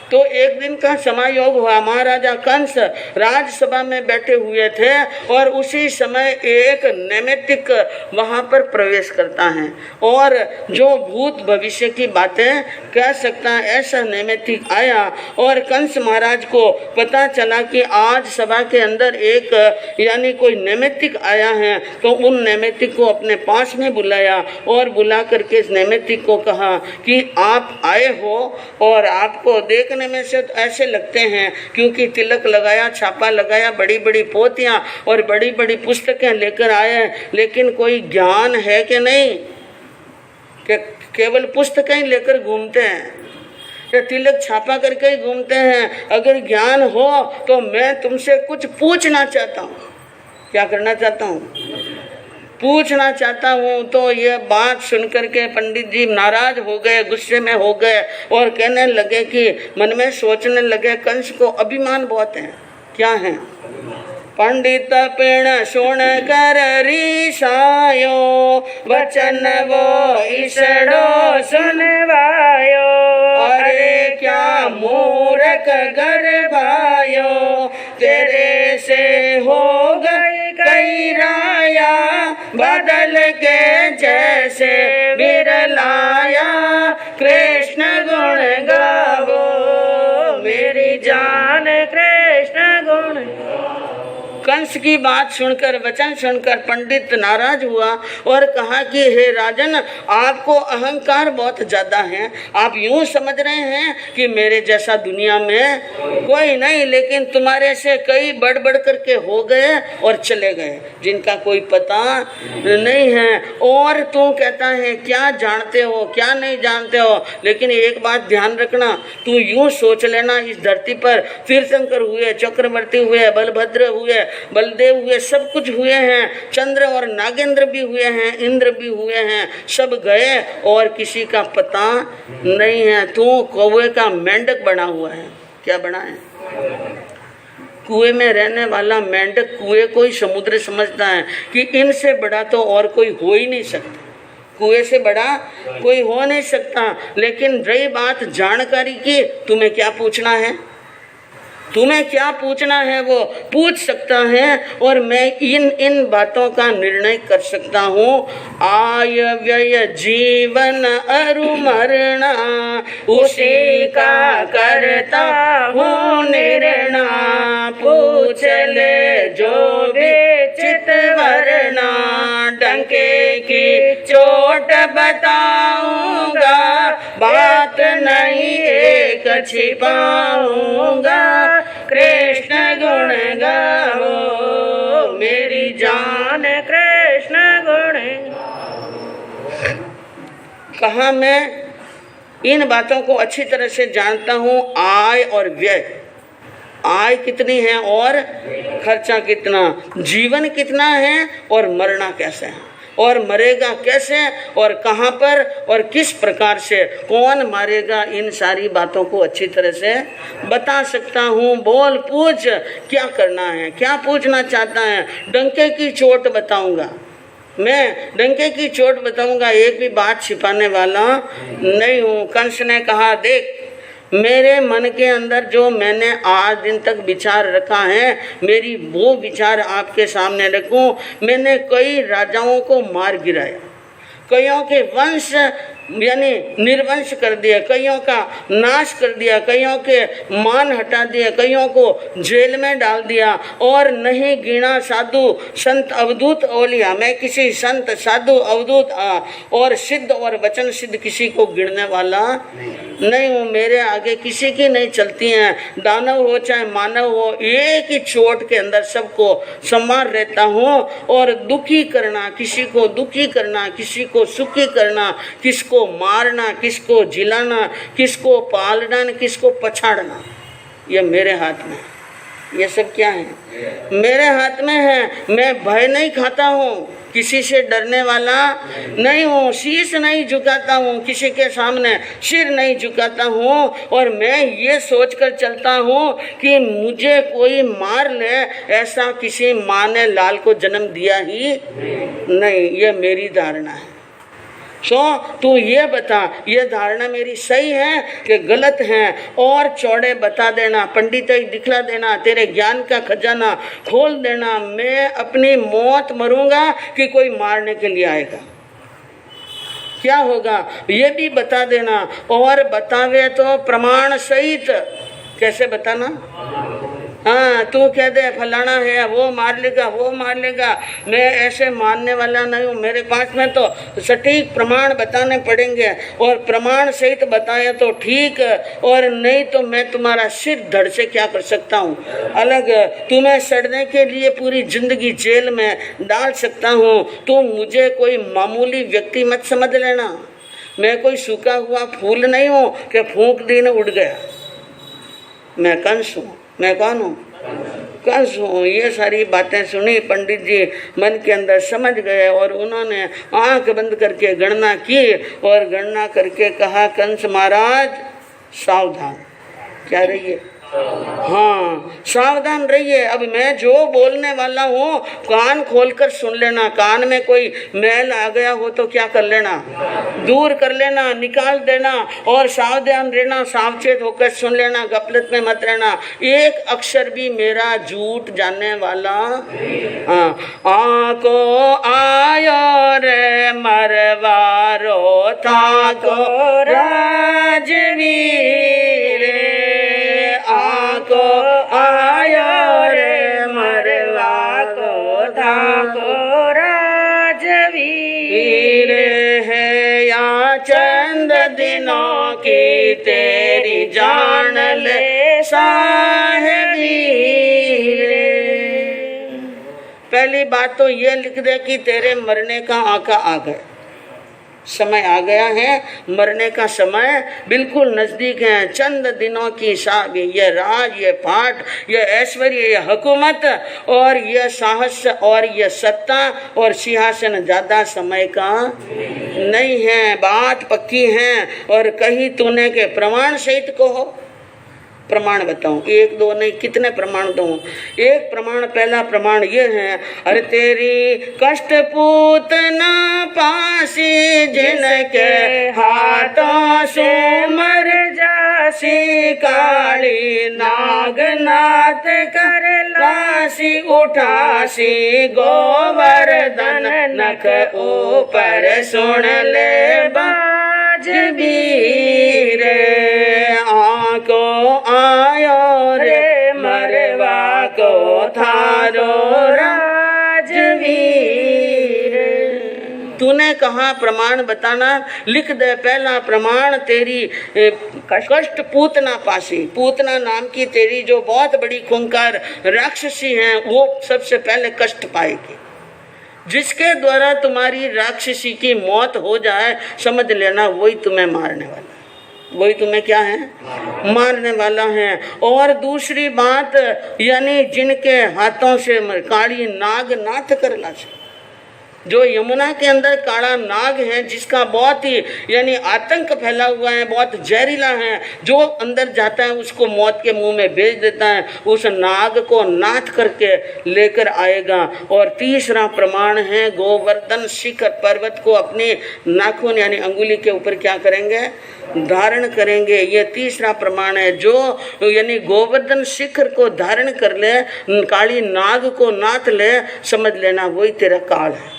तो एक दिन का समायोग हुआ, महाराजा कंस राजसभा में बैठे हुए थे और उसी समय एक नैमित्तिक वहां पर प्रवेश करता है और जो भूत भविष्य की बातें कह सकता है ऐसा नैमित्तिक आया। और कंस महाराज को पता चला कि आज सभा के अंदर एक यानी कोई नैमित्तिक आया है, तो उन नैमित्तिक को अपने पास में बुलाया और बुला करके इस नैमित्तिक को कहा कि आप आए हो और आपको देखने में से तो ऐसे लगते हैं क्योंकि तिलक लगाया, छापा लगाया, बड़ी बड़ी पोतियां और बड़ी बड़ी पुस्तकें लेकर आए, लेकिन कोई ज्ञान है कि नहीं? कि केवल पुस्तकें लेकर घूमते हैं या तिलक छापा करके ही घूमते हैं? अगर ज्ञान हो तो मैं तुमसे कुछ पूछना चाहता हूँ। क्या करना चाहता हूँ? पूछना चाहता हूँ। तो ये बात सुनकर के पंडित जी नाराज हो गए, गुस्से में हो गए और कहने लगे कि मन में सोचने लगे कंस को अभिमान बहुत है। क्या है? पंडित पिण सुन कर रीसायो, वचन वो ईसड़ो सुनवायो। अरे क्या मूर्ख गर्भायो, तेरे से हो गई कई राया, बदल के जैसे बिरलाया। कृष्ण गुण गावो मेरी जान, कृष्ण गुण। कंस की बात सुनकर, वचन सुनकर पंडित नाराज हुआ और कहा कि हे राजन, आपको अहंकार बहुत ज्यादा है। आप यूं समझ रहे हैं कि मेरे जैसा दुनिया में कोई नहीं, लेकिन तुम्हारे से कई बढ़ बढ़ करके हो गए और चले गए जिनका कोई पता नहीं है। और तू कहता है क्या जानते हो क्या नहीं जानते हो। लेकिन एक बात ध्यान रखना, तू यूं सोच लेना इस धरती पर तीर्थंकर हुए, चक्रवर्ती हुए, बलभद्र हुए, बलदेव हुए, सब कुछ हुए हैं, चंद्र और नागेंद्र भी हुए हैं, इंद्र भी हुए हैं, सब गए और किसी का पता नहीं है। तू कौवे का मेंढक बना हुआ है। क्या बना है? कुएं में रहने वाला मेंढक कुएं को ही समुद्र समझता है कि इनसे बड़ा तो और कोई हो ही नहीं सकता, कुएं से बड़ा कोई हो नहीं सकता। लेकिन रही बात जानकारी की, तुम्हें क्या पूछना है? तुम्हें क्या पूछना है वो पूछ सकता है और मैं इन बातों का निर्णय कर सकता हूँ। आय व्यय जीवन अरु मरना उसी का करता हूँ निर्णय। पूछ ले जो विचित वरना डंके की चोट बताऊंगा बात नहीं एक छिपाऊंगा। कृष्ण गुण गाओ मेरी जान कृष्ण गुण। कहा मैं इन बातों को अच्छी तरह से जानता हूँ। आय और व्यय, आय कितनी है और खर्चा कितना, जीवन कितना है और मरना कैसे है और मरेगा कैसे और कहाँ पर और किस प्रकार से, कौन मारेगा, इन सारी बातों को अच्छी तरह से बता सकता हूँ। बोल पूछ क्या करना है, क्या पूछना चाहता है। डंके की चोट बताऊंगा, मैं डंके की चोट बताऊंगा, एक भी बात छिपाने वाला नहीं हूँ। कंस ने कहा देख मेरे मन के अंदर जो मैंने आज दिन तक विचार रखा है, मेरी वो विचार आपके सामने रखूं। मैंने कई राजाओं को मार गिराया, कईयों के वंश यानी निर्वंश कर दिया, कईयों का नाश कर दिया, कईयों के मान हटा दिया, कईयों को जेल में डाल दिया और नहीं गिना साधु संत अवधूत ओलिया। मैं किसी संत साधु अवधूत और सिद्ध और वचन सिद्ध किसी को गिनने वाला नहीं हूँ। मेरे आगे किसी की नहीं चलती हैं, दानव हो चाहे मानव हो, एक ही चोट के अंदर सबको संभाल रहता हूँ। और दुखी करना, किसी को दुखी करना, किसी को सुखी करना, किसको मारना, किसको जिलाना, किसको पालना, किसको पछाड़ना, ये मेरे हाथ में। ये सब क्या है? मेरे हाथ में है। मैं भय नहीं खाता हूँ, किसी से डरने वाला नहीं हूँ, शीश नहीं झुकाता हूँ, किसी के सामने सिर नहीं झुकाता हूँ। और मैं ये सोचकर चलता हूँ कि मुझे कोई मार ले, ऐसा किसी माँ ने लाल को जन्म दिया ही नहीं। ये मेरी धारणा है। तू ये बता, ये धारणा मेरी सही है कि गलत है? और चौड़े बता देना, पंडिताई दिखला देना, तेरे ज्ञान का खजाना खोल देना। मैं अपनी मौत मरूंगा कि कोई मारने के लिए आएगा, क्या होगा ये भी बता देना। और बतावे तो प्रमाण सहित। कैसे बताना? हाँ, तू कह दे फलाना है, वो मार लेगा, वो मार लेगा, मैं ऐसे मानने वाला नहीं हूँ। मेरे पास में तो सटीक प्रमाण बताने पड़ेंगे और प्रमाण सहित बताया तो ठीक, और नहीं तो मैं तुम्हारा सिर धड़ से क्या कर सकता हूँ अलग। तुम्हें सड़ने के लिए पूरी जिंदगी जेल में डाल सकता हूँ। तुम मुझे कोई मामूली व्यक्ति मत समझ लेना। मैं कोई सूखा हुआ फूल नहीं हूँ कि फूंक दी न उड़ गया। मैं कंस हूँ। मैं कौन हूँ? कंस हूँ। ये सारी बातें सुनी, पंडित जी मन के अंदर समझ गए और उन्होंने आंख बंद करके गणना की और गणना करके कहा, कंस महाराज सावधान। क्या रहिए? हाँ, सावधान रहिए। अब मैं जो बोलने वाला हूँ कान खोलकर सुन लेना। कान में कोई मैल आ गया हो तो क्या कर लेना? दूर कर लेना, निकाल देना। और सावधान रहना, सावचेत होकर सुन लेना, गफलत में मत रहना। एक अक्षर भी मेरा झूठ जानने वाला। हाँ, आको आयो रे मरवारो था को राजवीर, आको आयो रे मरवा को था को राजवीर है। या चंद दिनों की तेरी जान ले साहेबीर। पहली बात तो ये लिख दे कि तेरे मरने का आका आ गया, समय आ गया है, मरने का समय बिल्कुल नजदीक है। चंद दिनों की साग, ये राज, ये पाठ, ये ऐश्वर्य, ये हुकूमत और ये साहस और ये सत्ता और सिंहासन ज्यादा समय का नहीं है। बात पक्की है। और कहीं तूने के प्रमाण सहित कहो। प्रमाण बताऊं, एक दो नहीं, कितने प्रमाण दूं? एक प्रमाण, पहला प्रमाण ये है, अरे तेरी कष्ट पूतना पासी जिनके हाथों से मर जा लासी काली नागनाथ कर लासी उठासी गोवर्धन नख ऊपर सुन ले बाज वीर आको आयो रे मरवा को थारो राजवीर। तूने कहा प्रमाण बताना, लिख दे पहला प्रमाण तेरी कष्ट पूतना पासी। पूतना नाम की तेरी जो बहुत बड़ी खूंखार राक्षसी है वो सबसे पहले कष्ट पाएगी। जिसके द्वारा तुम्हारी राक्षसी की मौत हो जाए समझ लेना वही तुम्हें मारने वाला, वही तुम्हें क्या है मारने वाला है। और दूसरी बात यानी जिनके हाथों से काली नाग नाथ कर लासे, जो यमुना के अंदर काला नाग है जिसका बहुत ही यानी आतंक फैला हुआ है, बहुत जहरीला है, जो अंदर जाता है उसको मौत के मुंह में भेज देता है, उस नाग को नाथ करके लेकर आएगा। और तीसरा प्रमाण है गोवर्धन शिखर पर्वत को अपने नाखून यानी अंगुली के ऊपर क्या करेंगे धारण करेंगे। ये तीसरा प्रमाण है। जो यानी गोवर्धन शिखर को धारण कर ले, काली नाग को नाथ ले, समझ लेना वही तेरा काल है,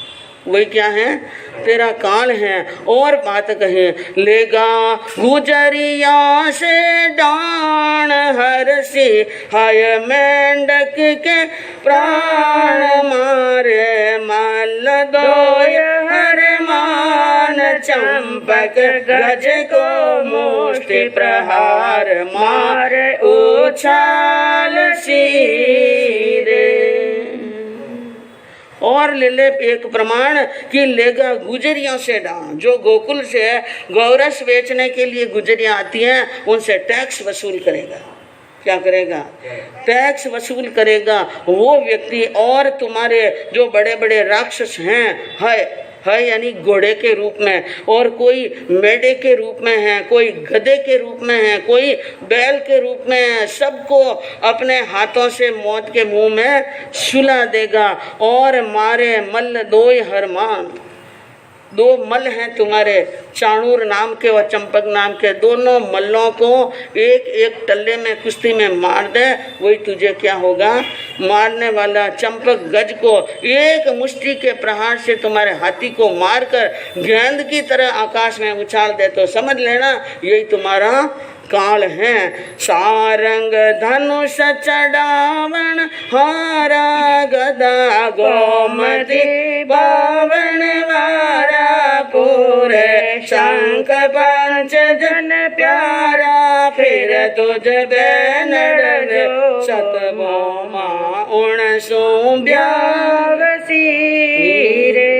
वही क्या है तेरा काल है। और बात कहे लेगा गुजरिया से डान हर से हाय मेंढक के प्राण मारे मल दोय हर मान चंपक गज को मुष्टि प्रहार मार उछाल सीरे। और ले ले एक प्रमाण कि लेगा गुजरियों से डान, जो गोकुल से गौरस बेचने के लिए गुजरियां आती हैं उनसे टैक्स वसूल करेगा। क्या करेगा टैक्स वसूल करेगा वो व्यक्ति। और तुम्हारे जो बड़े बड़े राक्षस हैं है यानी घोड़े के रूप में, और कोई मेढे के रूप में है, कोई गधे के रूप में है, कोई बैल के रूप में है, सबको अपने हाथों से मौत के मुंह में सुला देगा। और मारे मल्ल दोय हरमान, दो मल हैं तुम्हारे चाणूर नाम के और चंपक नाम के, दोनों मल्लों को एक एक टल्ले में कुश्ती में मार दे, वही तुझे क्या होगा मारने वाला। चंपक गज को एक मुष्टि के प्रहार से तुम्हारे हाथी को मारकर गेंद की तरह आकाश में उछाल दे तो समझ लेना यही तुम्हारा काल है। सारंग धनुष चढ़ावण हारा गदा गोमती बावण वारा पूरे शंख पंच जन प्यारा फिर तुझ बैनर सतभौमा उणसो ब्यावसी रे।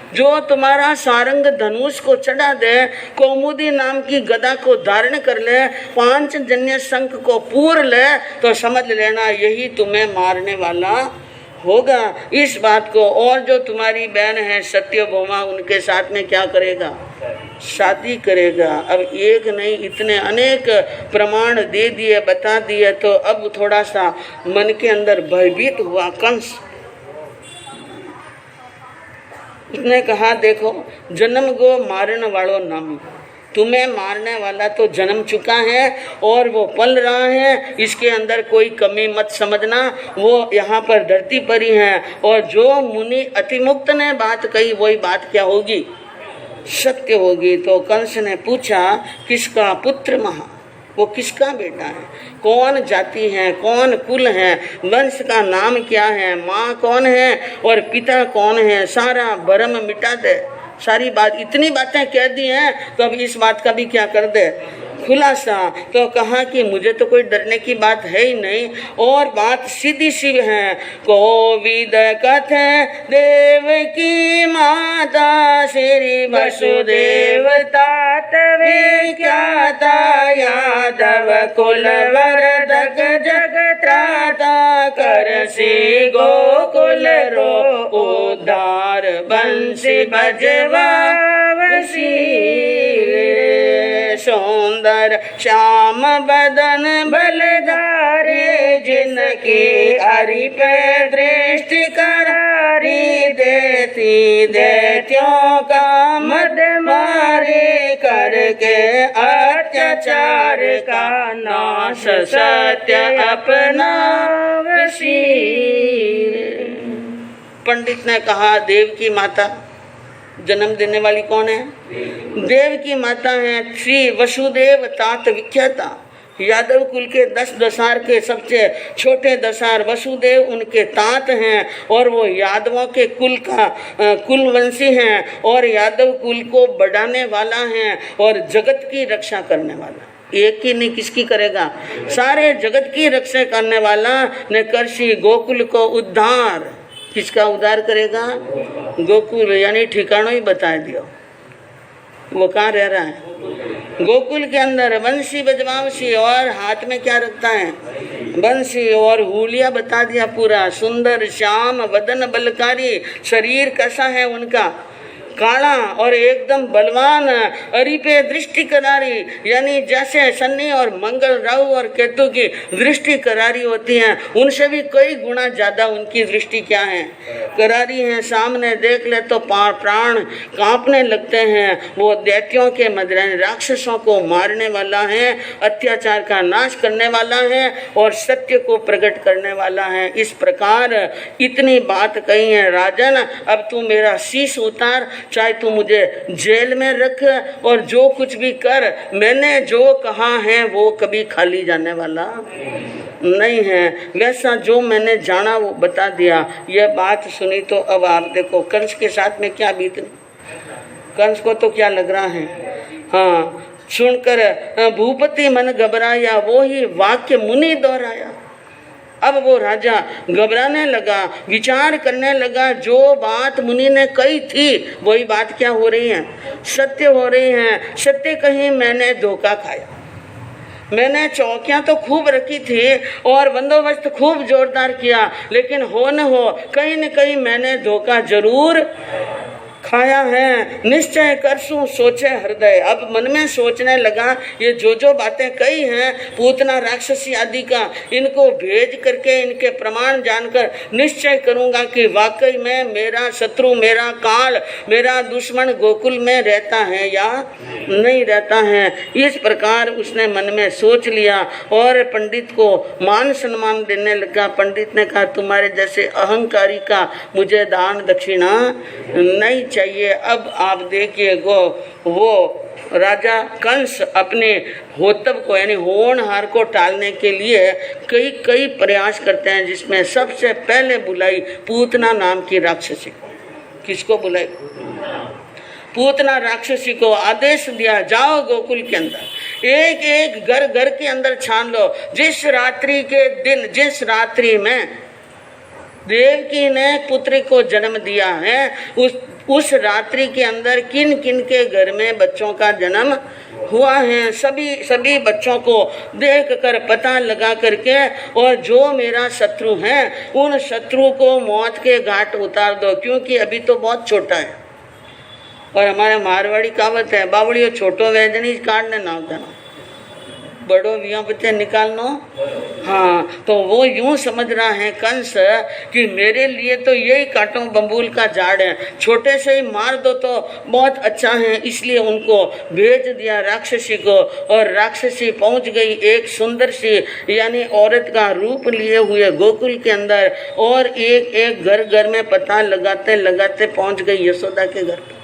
जो तुम्हारा सारंग धनुष को चढ़ा दे, कौमुदी नाम की गदा को धारण कर ले, पांच जन्य शंख को पूर ले तो समझ लेना यही तुम्हें मारने वाला होगा। इस बात को। और जो तुम्हारी बहन है सत्यभौमा उनके साथ में क्या करेगा शादी करेगा। अब एक नहीं इतने अनेक प्रमाण दे दिए बता दिए तो अब थोड़ा सा मन के अंदर भयभीत हुआ कंस। उसने कहा देखो जन्म गो मारन वालों नामी, तुम्हें मारने वाला तो जन्म चुका है और वो पल रहा है, इसके अंदर कोई कमी मत समझना, वो यहाँ पर धरती पर ही है। और जो मुनि अतिमुक्त ने बात कही वही बात क्या होगी सत्य होगी। तो कंस ने पूछा किसका पुत्र महा, वो किसका बेटा है, कौन जाति है, कौन कुल है, वंश का नाम क्या है, माँ कौन है और पिता कौन है, सारा भरम मिटा दे। सारी बात इतनी बातें कह दी हैं तो अब इस बात का भी क्या कर दे खुलासा। तो कहा कि मुझे तो कोई डरने की बात है ही नहीं और बात सीधी सी है। कोविद कथे देव की माता श्री वसुदेव तात वे क्या था यादव कुल वर्धक जग त्राता कर सी गोकुल रो उद्धार बंसी बजवा वसी सुंदर श्याम बदन बलधारे जिनकी हरि पे दृष्टि करारी देती दैत्यों का मद मारे करके अत्याचार अत्याचार का नाश सत्य अपना वशीर। पंडित ने कहा देव की माता, जन्म देने वाली कौन है? देव की माता है श्री वसुदेव तात विख्याता। यादव कुल के 10 दसार के सबसे छोटे दसार वसुदेव उनके तात हैं और वो यादवों के कुल का कुलवंशी हैं और यादव कुल को बढ़ाने वाला है और जगत की रक्षा करने वाला। एक ही नहीं, किसकी करेगा? सारे जगत की रक्षा करने वाला ने करसी गोकुल को उद्धार। किसका उद्धार करेगा? गोकुल, यानी ठिकाना ही बता दियो वो कहाँ रह रहा है। गोकुल के अंदर बंसी बजवांसी और हाथ में क्या रखता है? बंसी और हुलिया बता दिया पूरा। सुंदर श्याम वदन बलकारी, शरीर कैसा है उनका? काला और एकदम बलवान, अरी पे दृष्टि करारी, यानी जैसे शनि और मंगल राहु और केतु की दृष्टि करारी होती है उनसे भी कई गुना ज्यादा उनकी दृष्टि क्या है? करारी है। सामने देख ले तो प्राण कांपने लगते हैं। वो दैत्यों के मदरे राक्षसों को मारने वाला है, अत्याचार का नाश करने वाला है और सत्य को प्रकट करने वाला है। इस प्रकार इतनी बात कही है। राजन, अब तू मेरा शीश उतार, चाहे तू मुझे जेल में रख और जो कुछ भी कर, मैंने जो कहा है वो कभी खाली जाने वाला नहीं है। वैसा जो मैंने जाना वो बता दिया। यह बात सुनी तो अब आप देखो कंस के साथ में क्या बीत रही। कंस को तो क्या लग रहा है? हाँ, सुनकर भूपति मन घबराया, वो ही वाक्य मुनि दोहराया। अब वो राजा घबराने लगा, विचार करने लगा। जो बात मुनि ने कही थी वही बात क्या हो रही है? सत्य हो रही है। सत्य कहीं मैंने धोखा खाया। मैंने चौकियां तो खूब रखी थी और बंदोबस्त खूब जोरदार किया, लेकिन हो न हो कहीं न कहीं मैंने धोखा जरूर खाया है। निश्चय करसूं सोचे हृदय। अब मन में सोचने लगा ये जो बातें कही हैं पूतना राक्षसी आदि का, इनको भेज करके इनके प्रमाण जानकर निश्चय करूंगा कि वाकई में मेरा शत्रु, मेरा काल, मेरा दुश्मन गोकुल में रहता है या नहीं रहता है। इस प्रकार उसने मन में सोच लिया और पंडित को मान सम्मान देने लगा। पंडित ने कहा तुम्हारे जैसे अहंकारी का मुझे दान दक्षिणा नहीं चाहिए। अब आप देखिए वो राजा कंस अपने होतब को यानी होनहार को टालने के लिए कई प्रयास करते हैं, जिसमें सबसे पहले बुलाई पूतना नाम की राक्षसी। किसको बुलाई? पूतना राक्षसी को आदेश दिया जाओ गोकुल के अंदर एक एक घर के अंदर छान लो। जिस रात्रि के दिन, जिस रात्रि में देवकी ने पुत्री को जन्म दिया है उस रात्रि के अंदर किन किन के घर में बच्चों का जन्म हुआ है, सभी बच्चों को देख कर पता लगा करके और जो मेरा शत्रु है उन शत्रु को मौत के घाट उतार दो, क्योंकि अभी तो बहुत छोटा है। और हमारे मारवाड़ी कहावत है, बावड़ियों छोटो वेजनी काटने ना देना, बड़ो वियों बच्चे निकालनो। हाँ, तो वो यूं समझ रहा है कंस कि मेरे लिए तो यही कांटों बम्बूल का झाड़ है, छोटे से ही मार दो तो बहुत अच्छा है। इसलिए उनको भेज दिया राक्षसी को और राक्षसी पहुंच गई एक सुंदर सी यानी औरत का रूप लिए हुए गोकुल के अंदर और एक एक घर में पता लगाते लगाते पहुंच गई यशोदा के घर पर।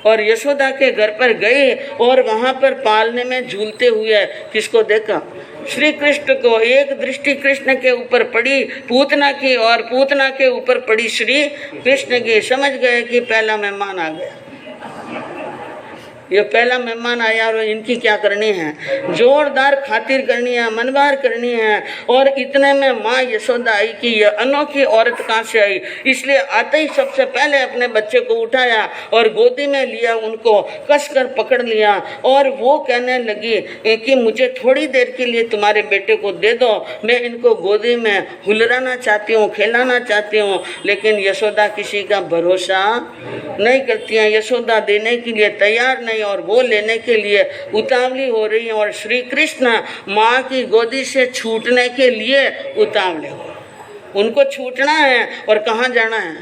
और यशोदा के घर पर गई और वहां पर पालने में झूलते हुए किसको देखा? श्री कृष्ण को। एक दृष्टि कृष्ण के ऊपर पड़ी पूतना की और पूतना के ऊपर पड़ी श्री कृष्ण की। समझ गए कि पहला मेहमान आ गया, ये पहला मेहमान आया और इनकी क्या करनी है? जोरदार खातिर करनी है, मनवार करनी है। और इतने में माँ यशोदा आई कि यह अनोखी औरत कहाँ से आई, इसलिए आते ही सबसे पहले अपने बच्चे को उठाया और गोदी में लिया, उनको कसकर पकड़ लिया और वो कहने लगी कि मुझे थोड़ी देर के लिए तुम्हारे बेटे को दे दो, मैं इनको गोदी में हुलराना चाहती हूँ, खिलाना चाहती हूँ। लेकिन यशोदा किसी का भरोसा नहीं करती है, यशोदा देने के लिए तैयार नहीं और वो लेने के लिए उतावली हो रही है और श्री कृष्ण माँ की गोदी से छूटने के लिए उतावले हो। उनको छूटना है और कहाँ जाना है?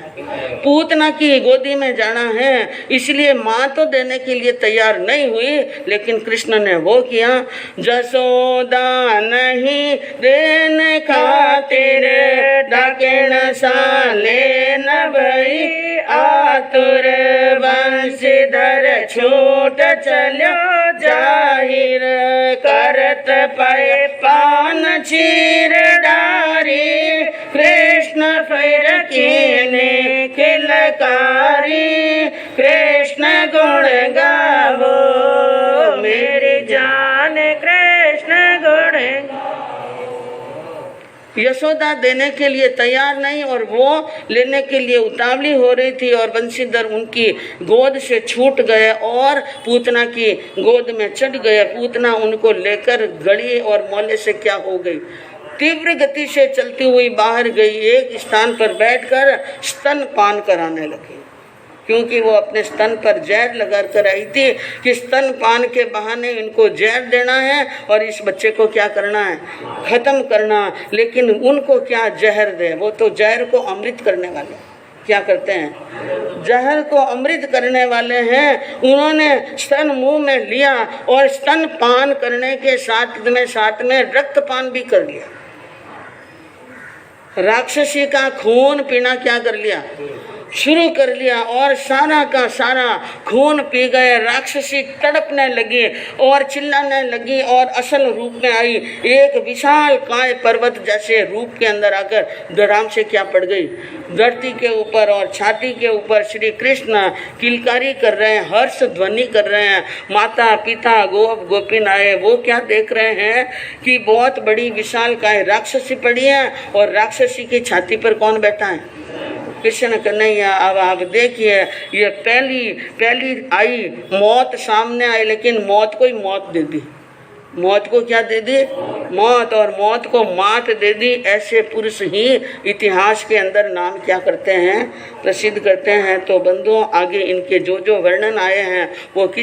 पूतना की गोदी में जाना है। इसलिए माँ तो देने के लिए तैयार नहीं हुई, लेकिन कृष्ण ने वो किया। जसोदा नहीं देने खातिर डाकिण साले न भई आतुर, बंशीधर छूट चलो जाहिर, करत पाए पान चीर डारी, कृष्ण फिर कीने खिलकारी, कृष्ण गुण गावो मेरी जान, कृष्ण गुण। यशोदा देने के लिए तैयार नहीं और वो लेने के लिए उतावली हो रही थी, और बंशीधर उनकी गोद से छूट गए और पूतना की गोद में चढ़ गए। पूतना उनको लेकर गड़ी और मोले से क्या हो गई, तीव्र गति से चलती हुई बाहर गई। एक स्थान पर बैठकर स्तन पान कराने लगी, क्योंकि वो अपने स्तन पर जहर लगा कर आई थी कि स्तन पान के बहाने इनको जहर देना है और इस बच्चे को क्या करना है, खत्म करना। लेकिन उनको क्या जहर दे, वो तो जहर को अमृत करने वाले क्या करते हैं, जहर को अमृत करने वाले हैं। उन्होंने स्तन मुंह में लिया और स्तन पान करने के साथ में रक्तपान भी कर लिया। राक्षसी का खून पीना क्या कर लिया, शुरू कर लिया, और सारा का सारा खून पी गए। राक्षसी तड़पने लगी और चिल्लाने लगी और असल रूप में आई, एक विशाल काय पर्वत जैसे रूप के अंदर आकर धड़ाम से क्या पड़ गई, धरती के ऊपर और छाती के ऊपर। श्री कृष्ण किलकारी कर रहे हैं, हर्ष ध्वनि कर रहे हैं। माता पिता गोप गोपिन आए, वो क्या देख रहे हैं कि बहुत बड़ी विशाल काय राक्षसी पड़ी है और राक्षसी की छाती पर कौन बैठा है, कृष्ण कन्हैया। अब आप देखिए, ये पहली आई मौत सामने आई, लेकिन मौत को ही मौत दे दी। मौत को क्या दे दी, मौत, और मौत को मात दे दी। ऐसे पुरुष ही इतिहास के अंदर नाम क्या करते हैं, प्रसिद्ध करते हैं। तो बंधुओं, आगे इनके जो वर्णन आए हैं वो किस